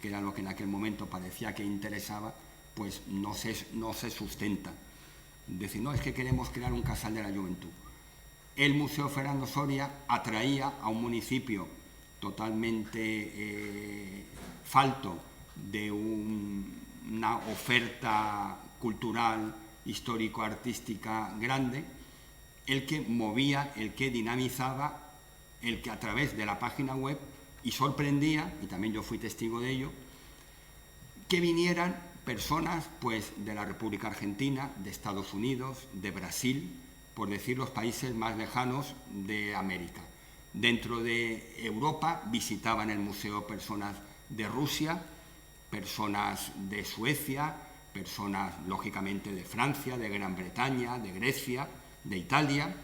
que era lo que en aquel momento parecía que interesaba, pues no se sustenta. Decir, no, es que queremos crear un casal de la juventud. El Museo Fernando Soria atraía a un municipio totalmente falto de una oferta cultural, histórico-artística grande, el que movía, el que dinamizaba, el que a través de la página web, y sorprendía, y también yo fui testigo de ello, que vinieran personas pues, de la República Argentina, de Estados Unidos, de Brasil, por decir los países más lejanos de América. Dentro de Europa visitaban el museo personas de Rusia, personas de Suecia, personas lógicamente de Francia, de Gran Bretaña, de Grecia, de Italia,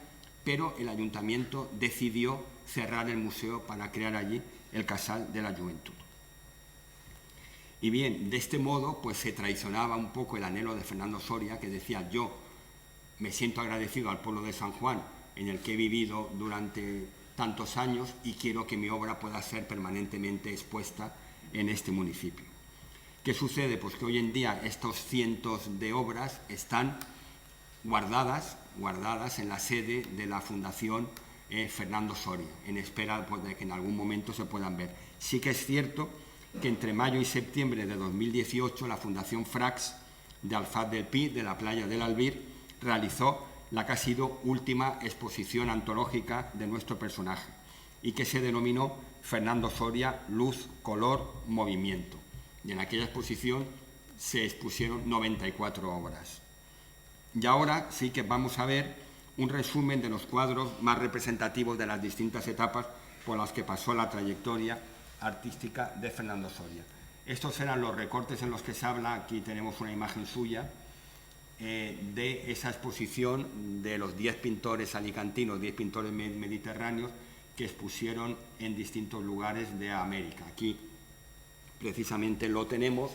pero el ayuntamiento decidió cerrar el museo para crear allí el Casal de la Juventud. Y bien, de este modo pues se traicionaba un poco el anhelo de Fernando Soria, que decía: yo me siento agradecido al pueblo de San Juan, en el que he vivido durante tantos años, y quiero que mi obra pueda ser permanentemente expuesta en este municipio. ¿Qué sucede? Pues que hoy en día estos cientos de obras están guardadas en la sede de la Fundación Fernando Soria, en espera pues, de que en algún momento se puedan ver. Sí que es cierto que entre mayo y septiembre de 2018 la Fundación Frax de Alfaz del Pi, de la playa del Albir, realizó la que ha sido última exposición antológica de nuestro personaje y que se denominó Fernando Soria, Luz, Color, Movimiento. Y en aquella exposición se expusieron 94 obras. Y ahora sí que vamos a ver un resumen de los cuadros más representativos de las distintas etapas por las que pasó la trayectoria artística de Fernando Soria. Estos eran los recortes en los que se habla. Aquí tenemos una imagen suya de esa exposición de los 10 pintores alicantinos, 10 pintores mediterráneos que expusieron en distintos lugares de América. Aquí precisamente lo tenemos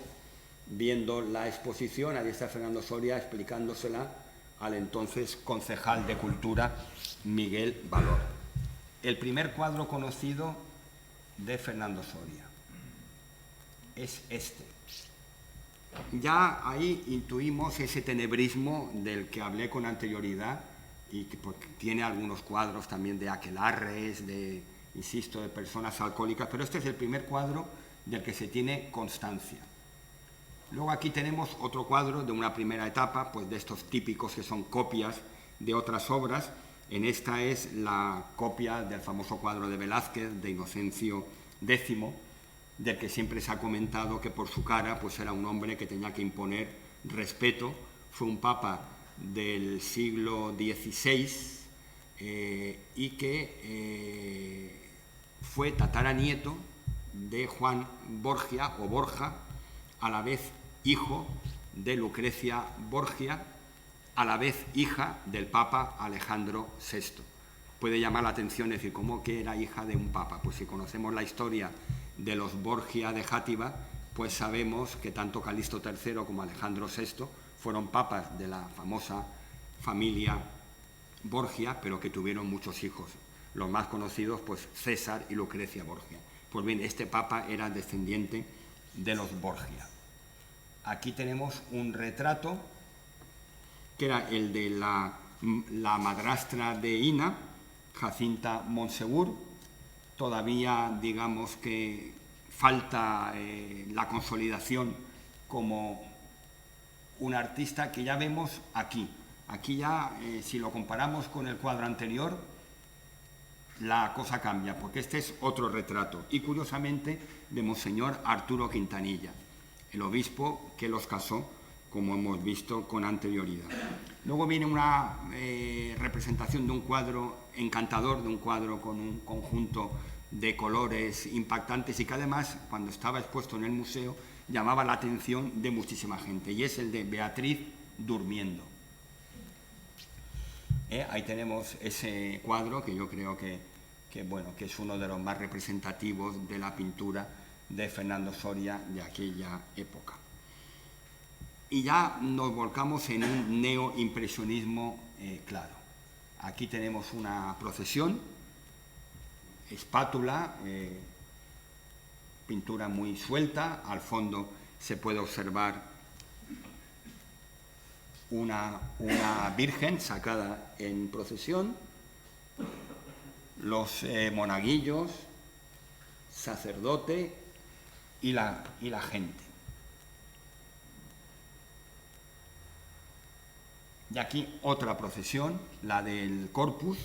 viendo la exposición. Ahí está Fernando Soria explicándosela al entonces concejal de Cultura, Miguel Valor. El primer cuadro conocido de Fernando Soria es este. Ya ahí intuimos ese tenebrismo del que hablé con anterioridad y que porque tiene algunos cuadros también de aquelarres, de, insisto, de personas alcohólicas, pero este es el primer cuadro del que se tiene constancia. Luego aquí tenemos otro cuadro de una primera etapa, pues de estos típicos que son copias de otras obras. En esta es la copia del famoso cuadro de Velázquez, de Inocencio X, del que siempre se ha comentado que por su cara pues era un hombre que tenía que imponer respeto. Fue un papa del siglo XVI y que fue tataranieto de Juan Borgia o Borja, a la vez hijo de Lucrecia Borgia, a la vez hija del Papa Alejandro VI. Puede llamar la atención decir, ¿cómo que era hija de un papa? Pues si conocemos la historia de los Borgia de Játiva, pues sabemos que tanto Calixto III como Alejandro VI fueron papas de la famosa familia Borgia, pero que tuvieron muchos hijos. Los más conocidos, pues César y Lucrecia Borgia. Pues bien, este papa era descendiente de los Borgia. Aquí tenemos un retrato que era el de la madrastra de Ina, Jacinta Monsegur. Todavía, digamos que falta la consolidación como un artista que ya vemos aquí. Aquí ya, si lo comparamos con el cuadro anterior, la cosa cambia, porque este es otro retrato, y curiosamente de Monseñor Arturo Quintanilla, el obispo que los casó, como hemos visto con anterioridad. Luego viene una representación de un cuadro encantador, de un cuadro con un conjunto de colores impactantes y que además, cuando estaba expuesto en el museo, llamaba la atención de muchísima gente, y es el de Beatriz durmiendo. Ahí tenemos ese cuadro que yo creo que es uno de los más representativos de la pintura de Fernando Soria de aquella época. Y ya nos volcamos en un neoimpresionismo claro. Aquí tenemos una procesión, espátula, pintura muy suelta. Al fondo se puede observar una virgen sacada en procesión, los monaguillos, sacerdote y la gente. Y aquí otra procesión, la del Corpus.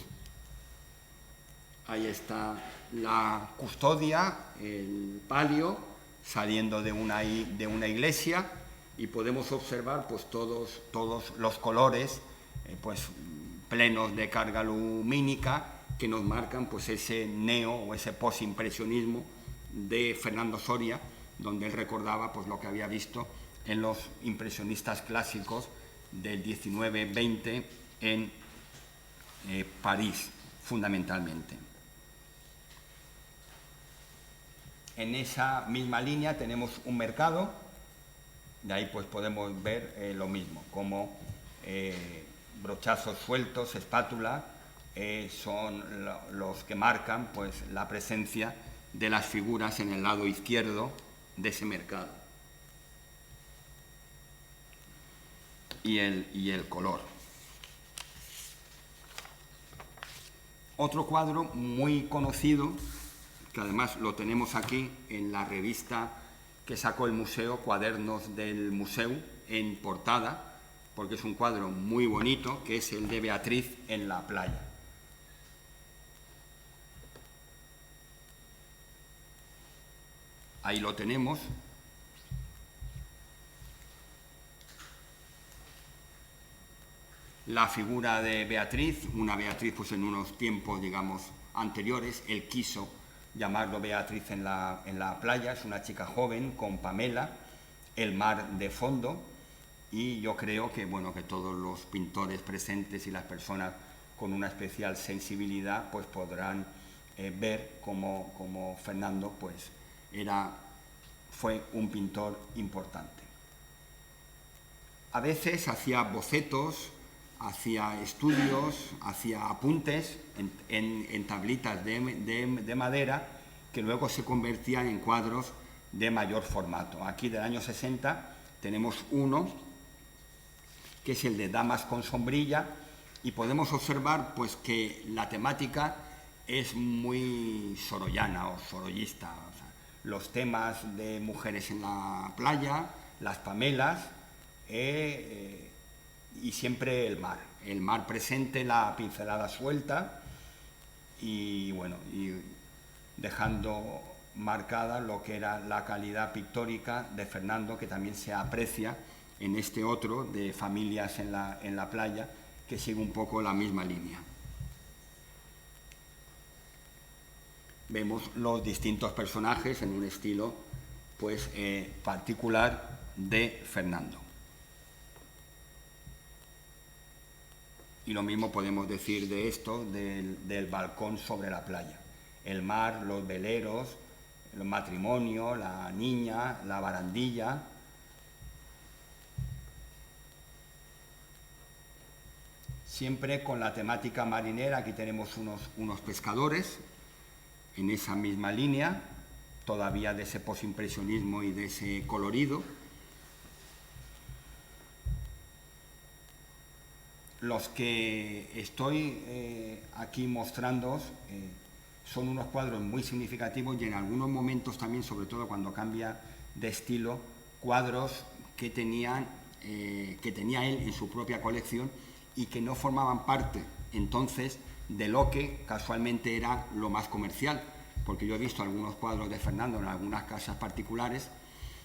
Ahí está la custodia, el palio, saliendo de una iglesia, y podemos observar pues, todos los colores pues, plenos de carga lumínica que nos marcan pues ese neo o ese posimpresionismo de Fernando Soria, donde él recordaba pues lo que había visto en los impresionistas clásicos del 19-20 en París, fundamentalmente. En esa misma línea tenemos un mercado, de ahí pues podemos ver lo mismo, como brochazos sueltos, espátula, son los que marcan pues la presencia de las figuras en el lado izquierdo de ese mercado. Y el color. Otro cuadro muy conocido, que además lo tenemos aquí en la revista que sacó el museo, Cuadernos del Museu, en portada, porque es un cuadro muy bonito, que es el de Beatriz en la playa. Ahí lo tenemos. La figura de Beatriz, una Beatriz pues en unos tiempos, digamos, anteriores. Él quiso llamarlo Beatriz en la playa, es una chica joven con Pamela, el mar de fondo, y yo creo que, bueno, que todos los pintores presentes y las personas con una especial sensibilidad pues podrán ver cómo Fernando pues fue un pintor importante. A veces hacía bocetos, hacía estudios, hacía apuntes en tablitas de madera que luego se convertían en cuadros de mayor formato. Aquí del año 60 tenemos uno que es el de Damas con sombrilla, y podemos observar pues que la temática es muy sorollana o sorollista. O sea, los temas de mujeres en la playa, las Pamelas, y siempre el mar presente, la pincelada suelta, y bueno, y dejando marcada lo que era la calidad pictórica de Fernando, que también se aprecia en este otro de Familias en la playa, que sigue un poco la misma línea. Vemos los distintos personajes en un estilo pues particular de Fernando. Y lo mismo podemos decir de esto, del balcón sobre la playa. El mar, los veleros, el matrimonio, la niña, la barandilla. Siempre con la temática marinera. Aquí tenemos unos pescadores en esa misma línea, todavía de ese posimpresionismo y de ese colorido. Los que estoy aquí mostrándoos son unos cuadros muy significativos, y en algunos momentos también, sobre todo cuando cambia de estilo, cuadros que tenía él en su propia colección y que no formaban parte entonces de lo que casualmente era lo más comercial, porque yo he visto algunos cuadros de Fernando en algunas casas particulares,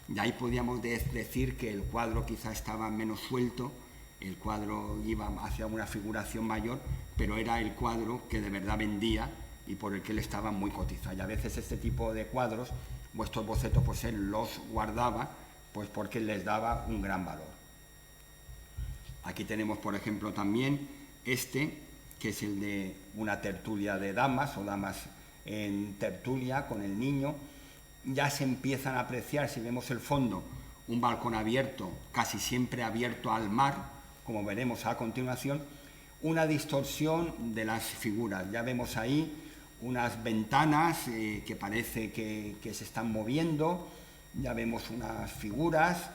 y ahí podíamos decir que el cuadro quizá estaba menos suelto, el cuadro iba hacia una figuración mayor, pero era el cuadro que de verdad vendía y por el que él estaba muy cotizado. Y a veces este tipo de cuadros, vuestros bocetos, pues él los guardaba pues porque les daba un gran valor. Aquí tenemos, por ejemplo, también este, que es el de una tertulia de damas, o damas en tertulia con el niño. Ya se empiezan a apreciar, si vemos el fondo, un balcón abierto, casi siempre abierto al mar, como veremos a continuación, una distorsión de las figuras. Ya vemos ahí unas ventanas que parece que se están moviendo, ya vemos unas figuras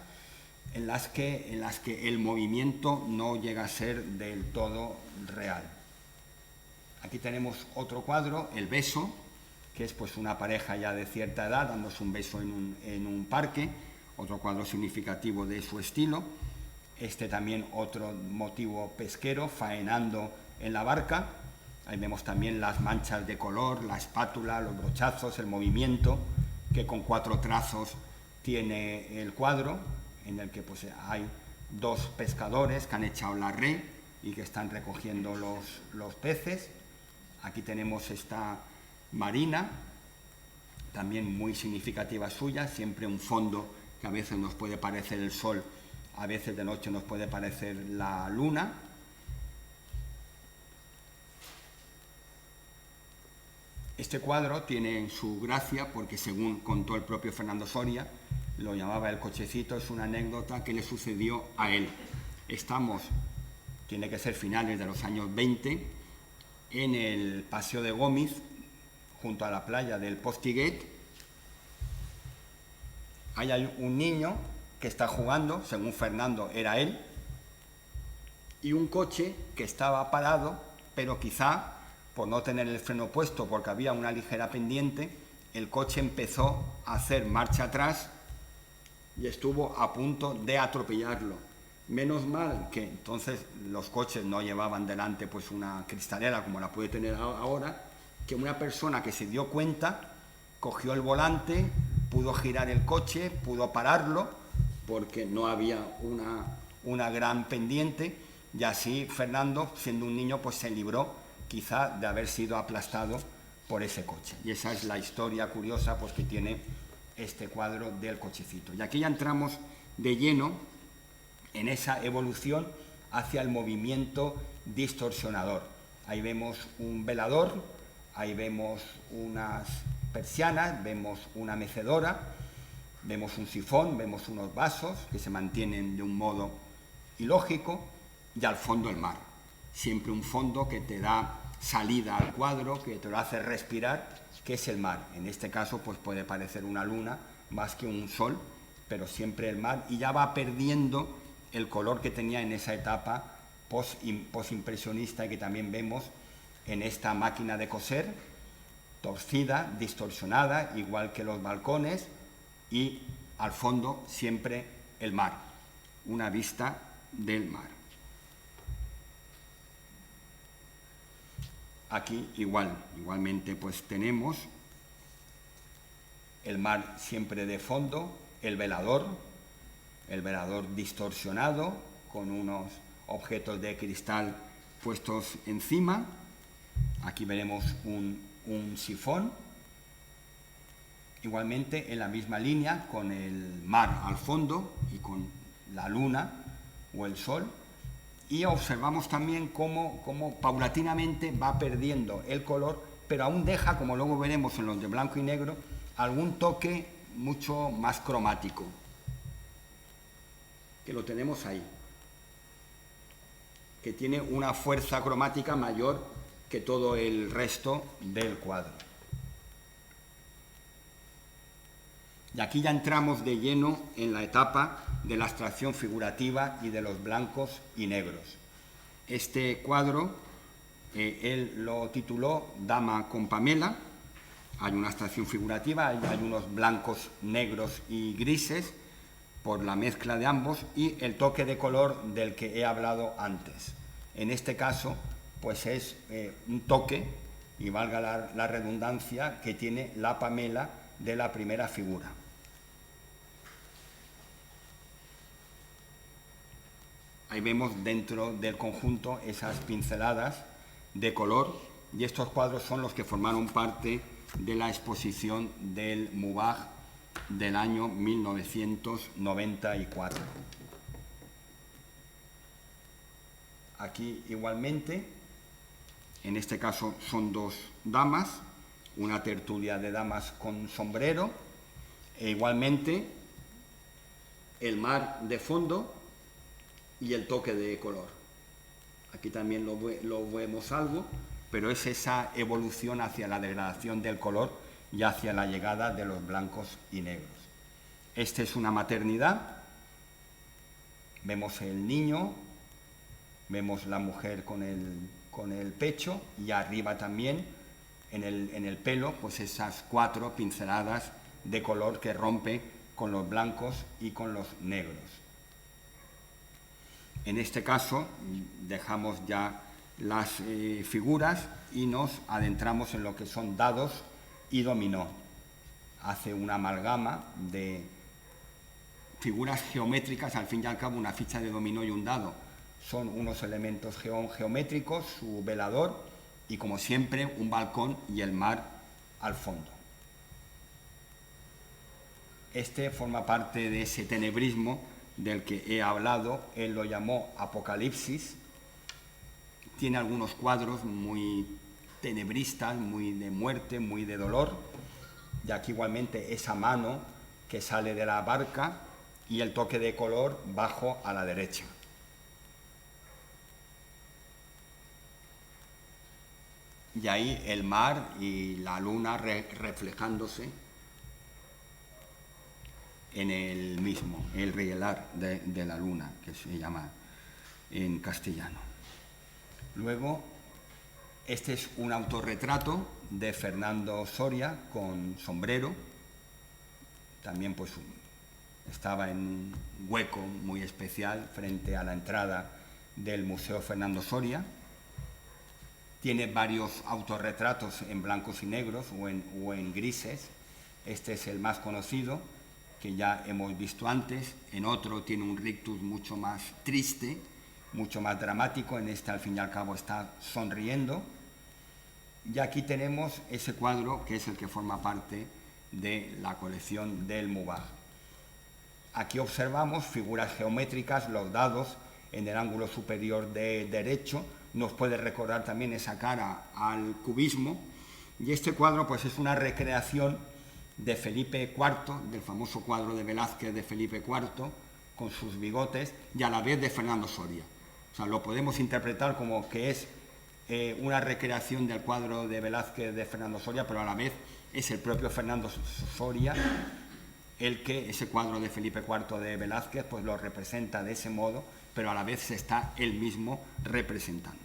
en las que el movimiento no llega a ser del todo real. Aquí tenemos otro cuadro, El beso, que es pues una pareja ya de cierta edad dándose un beso en un parque, otro cuadro significativo de su estilo. Este también otro motivo pesquero, faenando en la barca. Ahí vemos también las manchas de color, la espátula, los brochazos, el movimiento que con 4 trazos tiene el cuadro, en el que pues hay 2 pescadores que han echado la red y que están recogiendo los peces. Aquí tenemos esta marina, también muy significativa suya, siempre un fondo que a veces nos puede parecer el sol, a veces de noche nos puede parecer la luna. Este cuadro tiene su gracia porque, según contó el propio Fernando Soria, lo llamaba el cochecito, es una anécdota que le sucedió a él. Estamos, tiene que ser finales de los años 20, en el Paseo de Gómez, junto a la playa del Postiguet. Ahí hay un niño que está jugando, según Fernando era él, y un coche que estaba parado, pero quizá por no tener el freno puesto, porque había una ligera pendiente, el coche empezó a hacer marcha atrás y estuvo a punto de atropellarlo. Menos mal que entonces los coches no llevaban delante pues una cristalera como la puede tener ahora, que una persona que se dio cuenta cogió el volante, pudo girar el coche, pudo pararlo, porque no había una gran pendiente, y así Fernando, siendo un niño, pues se libró quizá de haber sido aplastado por ese coche. Y esa es la historia curiosa pues, que tiene este cuadro del cochecito. Y aquí ya entramos de lleno en esa evolución hacia el movimiento distorsionador. Ahí vemos un velador, ahí vemos unas persianas, vemos una mecedora, vemos un sifón, vemos unos vasos que se mantienen de un modo ilógico, y al fondo el mar. Siempre un fondo que te da salida al cuadro, que te lo hace respirar, que es el mar. En este caso pues puede parecer una luna más que un sol, pero siempre el mar, y ya va perdiendo el color que tenía en esa etapa posimpresionista y que también vemos en esta máquina de coser, torcida, distorsionada, igual que los balcones, y al fondo siempre el mar, una vista del mar. Aquí igualmente pues tenemos el mar siempre de fondo, el velador distorsionado con unos objetos de cristal puestos encima. Aquí veremos un sifón, igualmente en la misma línea con el mar al fondo y con la luna o el sol. Y observamos también cómo paulatinamente va perdiendo el color, pero aún deja, como luego veremos en los de blanco y negro, algún toque mucho más cromático, que lo tenemos ahí, que tiene una fuerza cromática mayor que todo el resto del cuadro. Y aquí ya entramos de lleno en la etapa de la abstracción figurativa y de los blancos y negros. Este cuadro, él lo tituló Dama con Pamela. Hay una abstracción figurativa, hay unos blancos, negros y grises por la mezcla de ambos y el toque de color del que he hablado antes. En este caso, pues es un toque, y valga la redundancia, que tiene la Pamela de la primera figura. Ahí vemos dentro del conjunto esas pinceladas de color, y estos cuadros son los que formaron parte de la exposición del MUBAG del año 1994. Aquí igualmente, en este caso son dos damas, una tertulia de damas con sombrero, e igualmente el mar de fondo y el toque de color. Aquí también lo vemos algo, pero es esa evolución hacia la degradación del color y hacia la llegada de los blancos y negros. Esta es una maternidad, vemos el niño, vemos la mujer con el pecho, y arriba también en el pelo pues esas 4 pinceladas de color que rompe con los blancos y con los negros. En este caso dejamos ya las figuras y nos adentramos en lo que son dados y dominó. Hace una amalgama de figuras geométricas, al fin y al cabo una ficha de dominó y un dado son unos elementos geométricos, su velador, y, como siempre, un balcón y el mar al fondo. Este forma parte de ese tenebrismo del que he hablado. Él lo llamó Apocalipsis. Tiene algunos cuadros muy tenebristas, muy de muerte, muy de dolor. Y aquí igualmente esa mano que sale de la barca y el toque de color bajo a la derecha. Y ahí el mar y la luna reflejándose en el mismo, el rielar de la luna, que se llama en castellano. Luego, este es un autorretrato de Fernando Soria con sombrero. También pues estaba en un hueco muy especial frente a la entrada del Museo Fernando Soria. Tiene varios autorretratos en blancos y negros o en grises. Este es el más conocido, que ya hemos visto antes. En otro tiene un rictus mucho más triste, mucho más dramático. En este, al fin y al cabo, está sonriendo. Y aquí tenemos ese cuadro que es el que forma parte de la colección del Mubaj. Aquí observamos figuras geométricas, los dados en el ángulo superior derecho. Nos puede recordar también esa cara al cubismo. Y este cuadro pues es una recreación de Felipe IV, del famoso cuadro de Velázquez de Felipe IV, con sus bigotes, y a la vez de Fernando Soria. O sea, lo podemos interpretar como que es una recreación del cuadro de Velázquez de Fernando Soria, pero a la vez es el propio Fernando Soria el que ese cuadro de Felipe IV de Velázquez pues lo representa de ese modo, pero a la vez se está él mismo representando.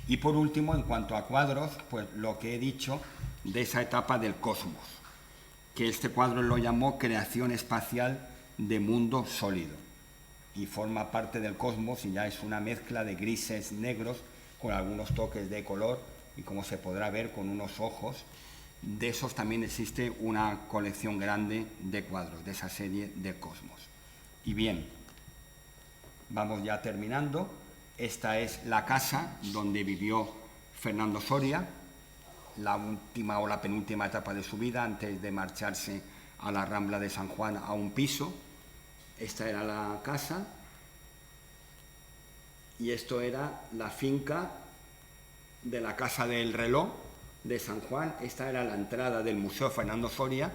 Y por último, en cuanto a cuadros, pues lo que he dicho de esa etapa del cosmos, que este cuadro lo llamó creación espacial de mundo sólido, y forma parte del cosmos y ya es una mezcla de grises negros con algunos toques de color y, como se podrá ver, con unos ojos. De esos también existe una colección grande de cuadros de esa serie del cosmos. Y bien, vamos ya terminando. Esta es la casa donde vivió Fernando Soria, la última o la penúltima etapa de su vida, antes de marcharse a la Rambla de San Juan a un piso. Esta era la casa y esto era la finca de la Casa del Reloj de San Juan. Esta era la entrada del Museo Fernando Soria,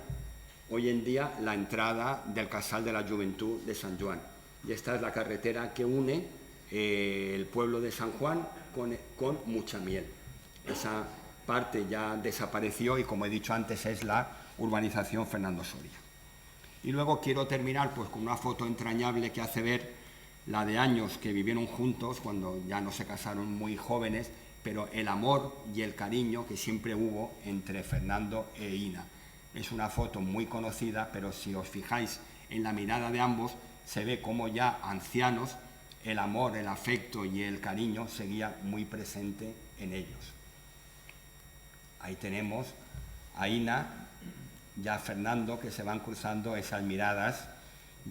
hoy en día la entrada del Casal de la Juventud de San Juan. Y esta es la carretera que une el pueblo de San Juan con Muchamiel. Esa parte ya desapareció y, como he dicho antes, es la urbanización Fernando Soria. Y luego quiero terminar pues con una foto entrañable que hace ver la de años que vivieron juntos, cuando ya no se casaron muy jóvenes, pero el amor y el cariño que siempre hubo entre Fernando e Ina. Es una foto muy conocida, pero si os fijáis en la mirada de ambos, se ve como ya ancianos el amor, el afecto y el cariño seguía muy presente en ellos. Ahí tenemos a Ina y a Fernando, que se van cruzando esas miradas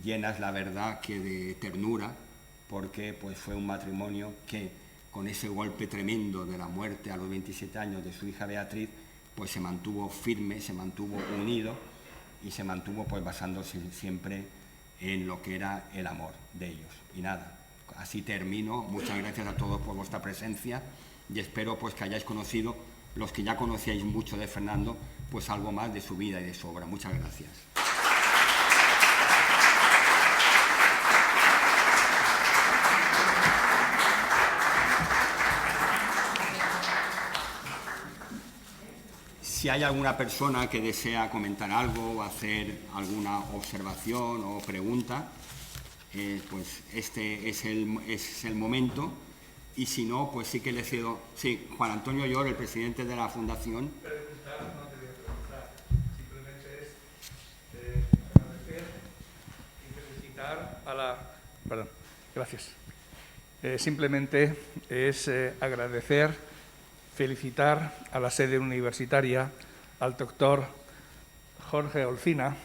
llenas, la verdad, que de ternura, porque pues fue un matrimonio que, con ese golpe tremendo de la muerte a los 27 años de su hija Beatriz, pues se mantuvo firme, se mantuvo unido y se mantuvo pues basándose siempre en lo que era el amor de ellos. Y nada, así termino. Muchas gracias a todos por vuestra presencia y espero pues que hayáis conocido, los que ya conocíais mucho de Fernando, pues algo más de su vida y de su obra. Muchas gracias. Si hay alguna persona que desea comentar algo o hacer alguna observación o pregunta, pues este es el momento. Y si no, pues sí que le cedo. Sí, Juan Antonio Llor, el presidente de la Fundación. Preguntar, no te voy a preguntar. Simplemente es agradecer y felicitar a la... Perdón, gracias. Simplemente es agradecer, felicitar a la sede universitaria, al doctor Jorge Olcina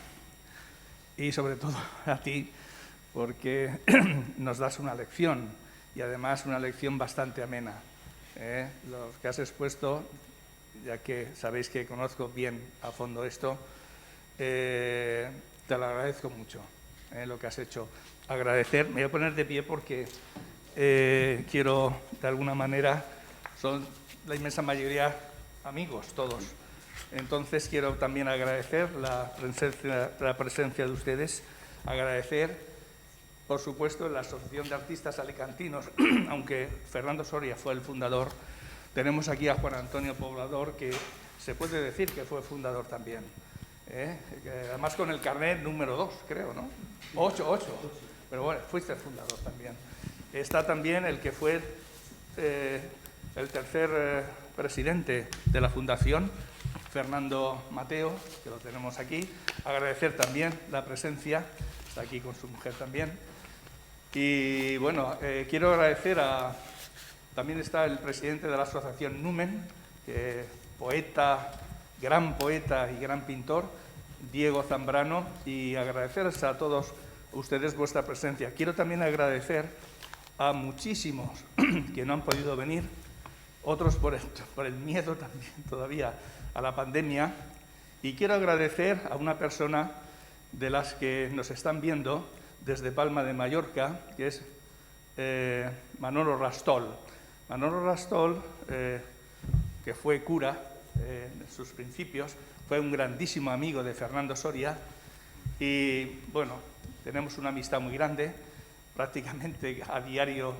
y sobre todo a ti, porque nos das una lección y además una lección bastante amena. Lo que has expuesto, ya que sabéis que conozco bien a fondo esto, te lo agradezco mucho, lo que has hecho. Agradecer, me voy a poner de pie porque quiero, de alguna manera, son la inmensa mayoría amigos todos. Entonces quiero también agradecer la presencia de ustedes, agradecer, por supuesto, la Asociación de Artistas Alicantinos, aunque Fernando Soria fue el fundador. Tenemos aquí a Juan Antonio Poblador, que se puede decir que fue fundador también. Además con el carnet número 2, creo, ¿no? 8. Pero bueno, fuiste el fundador también. Está también el que fue el tercer presidente de la Fundación, Fernando Mateo, que lo tenemos aquí. Agradecer también la presencia, está aquí con su mujer también. Y bueno, quiero agradecer también está el presidente de la Asociación Numen, poeta, gran poeta y gran pintor, Diego Zambrano, y agradecerles a todos ustedes vuestra presencia. Quiero también agradecer a muchísimos que no han podido venir, otros por el miedo también todavía a la pandemia, y quiero agradecer a una persona de las que nos están viendo desde Palma de Mallorca, que es Manolo Rastol. Manolo Rastol, que fue cura en sus principios, fue un grandísimo amigo de Fernando Soria y, bueno, tenemos una amistad muy grande. Prácticamente a diario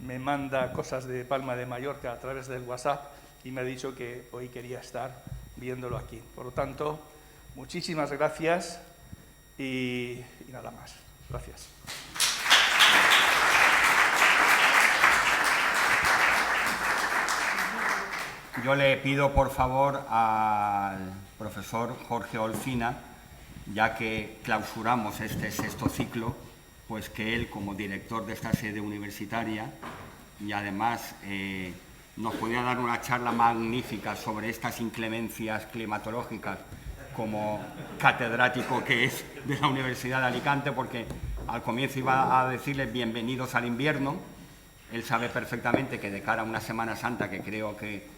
me manda cosas de Palma de Mallorca a través del WhatsApp y me ha dicho que hoy quería estar viéndolo aquí. Por lo tanto, muchísimas gracias y nada más. Gracias. Yo le pido, por favor, al profesor Jorge Olcina, ya que clausuramos este sexto ciclo, pues que él, como director de esta sede universitaria, y además nos podía dar una charla magnífica sobre estas inclemencias climatológicas, como catedrático que es de la Universidad de Alicante, porque al comienzo iba a decirles bienvenidos al invierno. Él sabe perfectamente que de cara a una Semana Santa, que creo que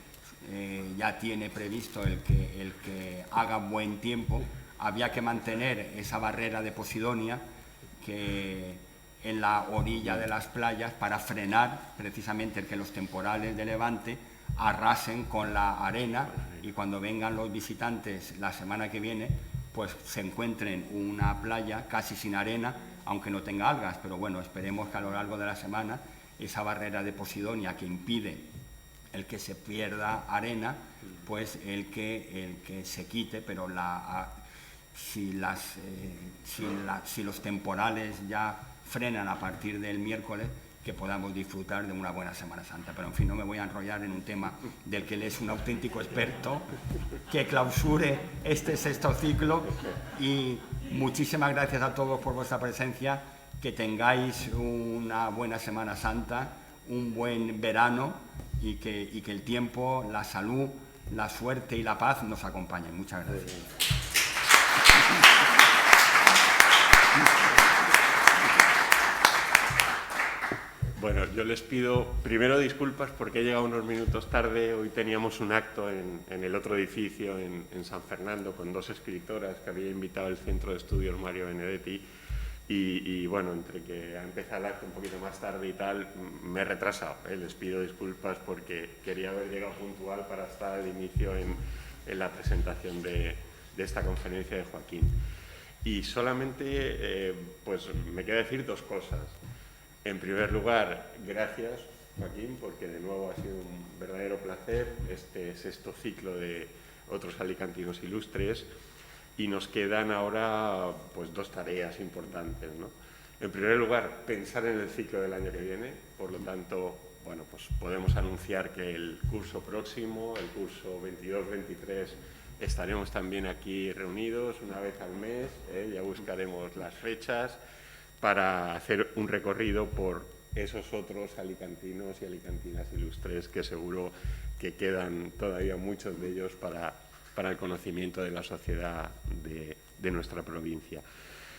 ya tiene previsto el que haga buen tiempo, había que mantener esa barrera de Posidonia que en la orilla de las playas para frenar precisamente el que los temporales de levante arrasen con la arena y cuando vengan los visitantes la semana que viene pues se encuentren una playa casi sin arena, aunque no tenga algas, pero bueno, esperemos que a lo largo de la semana esa barrera de Posidonia que impide el que se pierda arena, pues el que se quite, pero si los temporales ya frenan a partir del miércoles, que podamos disfrutar de una buena Semana Santa. Pero en fin, no me voy a enrollar en un tema del que él es un auténtico experto, que clausure este sexto ciclo y muchísimas gracias a todos por vuestra presencia, que tengáis una buena Semana Santa, un buen verano y que el tiempo, la salud, la suerte y la paz nos acompañen. Muchas gracias. Bueno, yo les pido primero disculpas porque he llegado unos minutos tarde. Hoy teníamos un acto en el otro edificio, en San Fernando, con dos escritoras que había invitado el Centro de Estudios Mario Benedetti. Y bueno, entre que ha empezado el acto un poquito más tarde y tal, me he retrasado. Les pido disculpas porque quería haber llegado puntual para estar al inicio en la presentación de esta conferencia de Joaquín. Y solamente pues me queda decir dos cosas. En primer lugar, gracias, Joaquín, porque de nuevo ha sido un verdadero placer este sexto ciclo de Otros Alicantinos Ilustres. Y nos quedan ahora pues dos tareas importantes, ¿no? En primer lugar, pensar en el ciclo del año que viene. Por lo tanto, bueno, pues podemos anunciar que el curso próximo, el curso 22-23, estaremos también aquí reunidos una vez al mes. Ya buscaremos las fechas para hacer un recorrido por esos otros alicantinos y alicantinas ilustres que seguro que quedan todavía muchos de ellos para el conocimiento de la sociedad de nuestra provincia.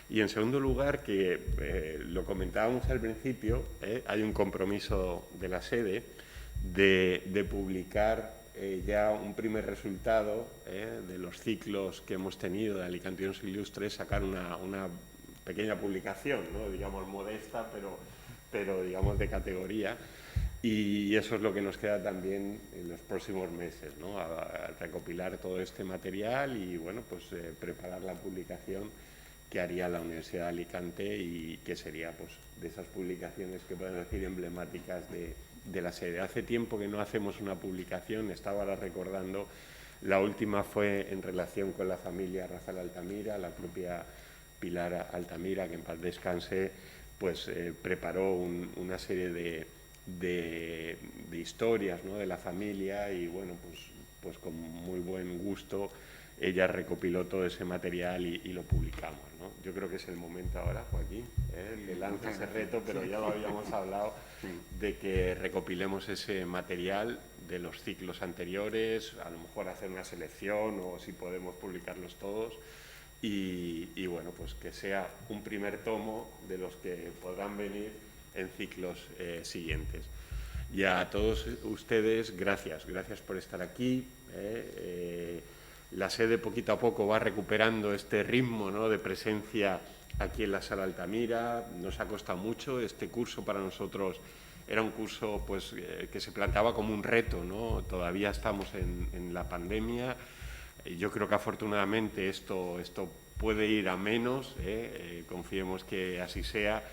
Y en segundo lugar, que lo comentábamos al principio, hay un compromiso de la sede de publicar ya un primer resultado de los ciclos que hemos tenido de Alicantinos Ilustres, sacar una pequeña publicación, ¿no? Digamos modesta, pero digamos de categoría. Y eso es lo que nos queda también en los próximos meses, ¿no? A recopilar todo este material y bueno, pues preparar la publicación que haría la Universidad de Alicante y que sería pues de esas publicaciones que pueden decir emblemáticas de la sede. Hace tiempo que no hacemos una publicación, estaba ahora recordando, la última fue en relación con la familia Rafael Altamira, la propia Pilar Altamira, que en paz descanse, pues preparó una serie de historias, ¿no? De la familia y bueno, pues con muy buen gusto ella recopiló todo ese material y lo publicamos, ¿no? Yo creo que es el momento ahora, Joaquín, que lanza ese reto, pero ya lo habíamos hablado, de que recopilemos ese material de los ciclos anteriores, a lo mejor hacer una selección o si podemos publicarlos todos y bueno, pues que sea un primer tomo de los que podrán venir en ciclos siguientes. Y a todos ustedes, gracias por estar aquí. La sede poquito a poco va recuperando este ritmo, ¿no? De presencia aquí en la Sala Altamira. Nos ha costado mucho. Este curso para nosotros era un curso pues, que se planteaba como un reto, ¿no? Todavía estamos en la pandemia. Yo creo que afortunadamente esto puede ir a menos. Confiemos que así sea.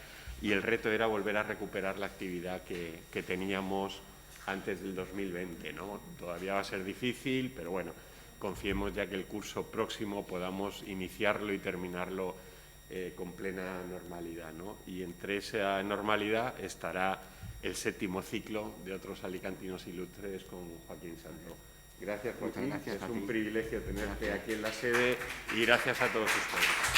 Y el reto era volver a recuperar la actividad que teníamos antes del 2020, ¿no? Todavía va a ser difícil, pero bueno, confiemos ya que el curso próximo podamos iniciarlo y terminarlo con plena normalidad, ¿no? Y entre esa normalidad estará el 7º ciclo de otros alicantinos ilustres con Joaquín Santo. Gracias, Joaquín. Es un privilegio tenerte aquí en la sede y gracias a todos ustedes.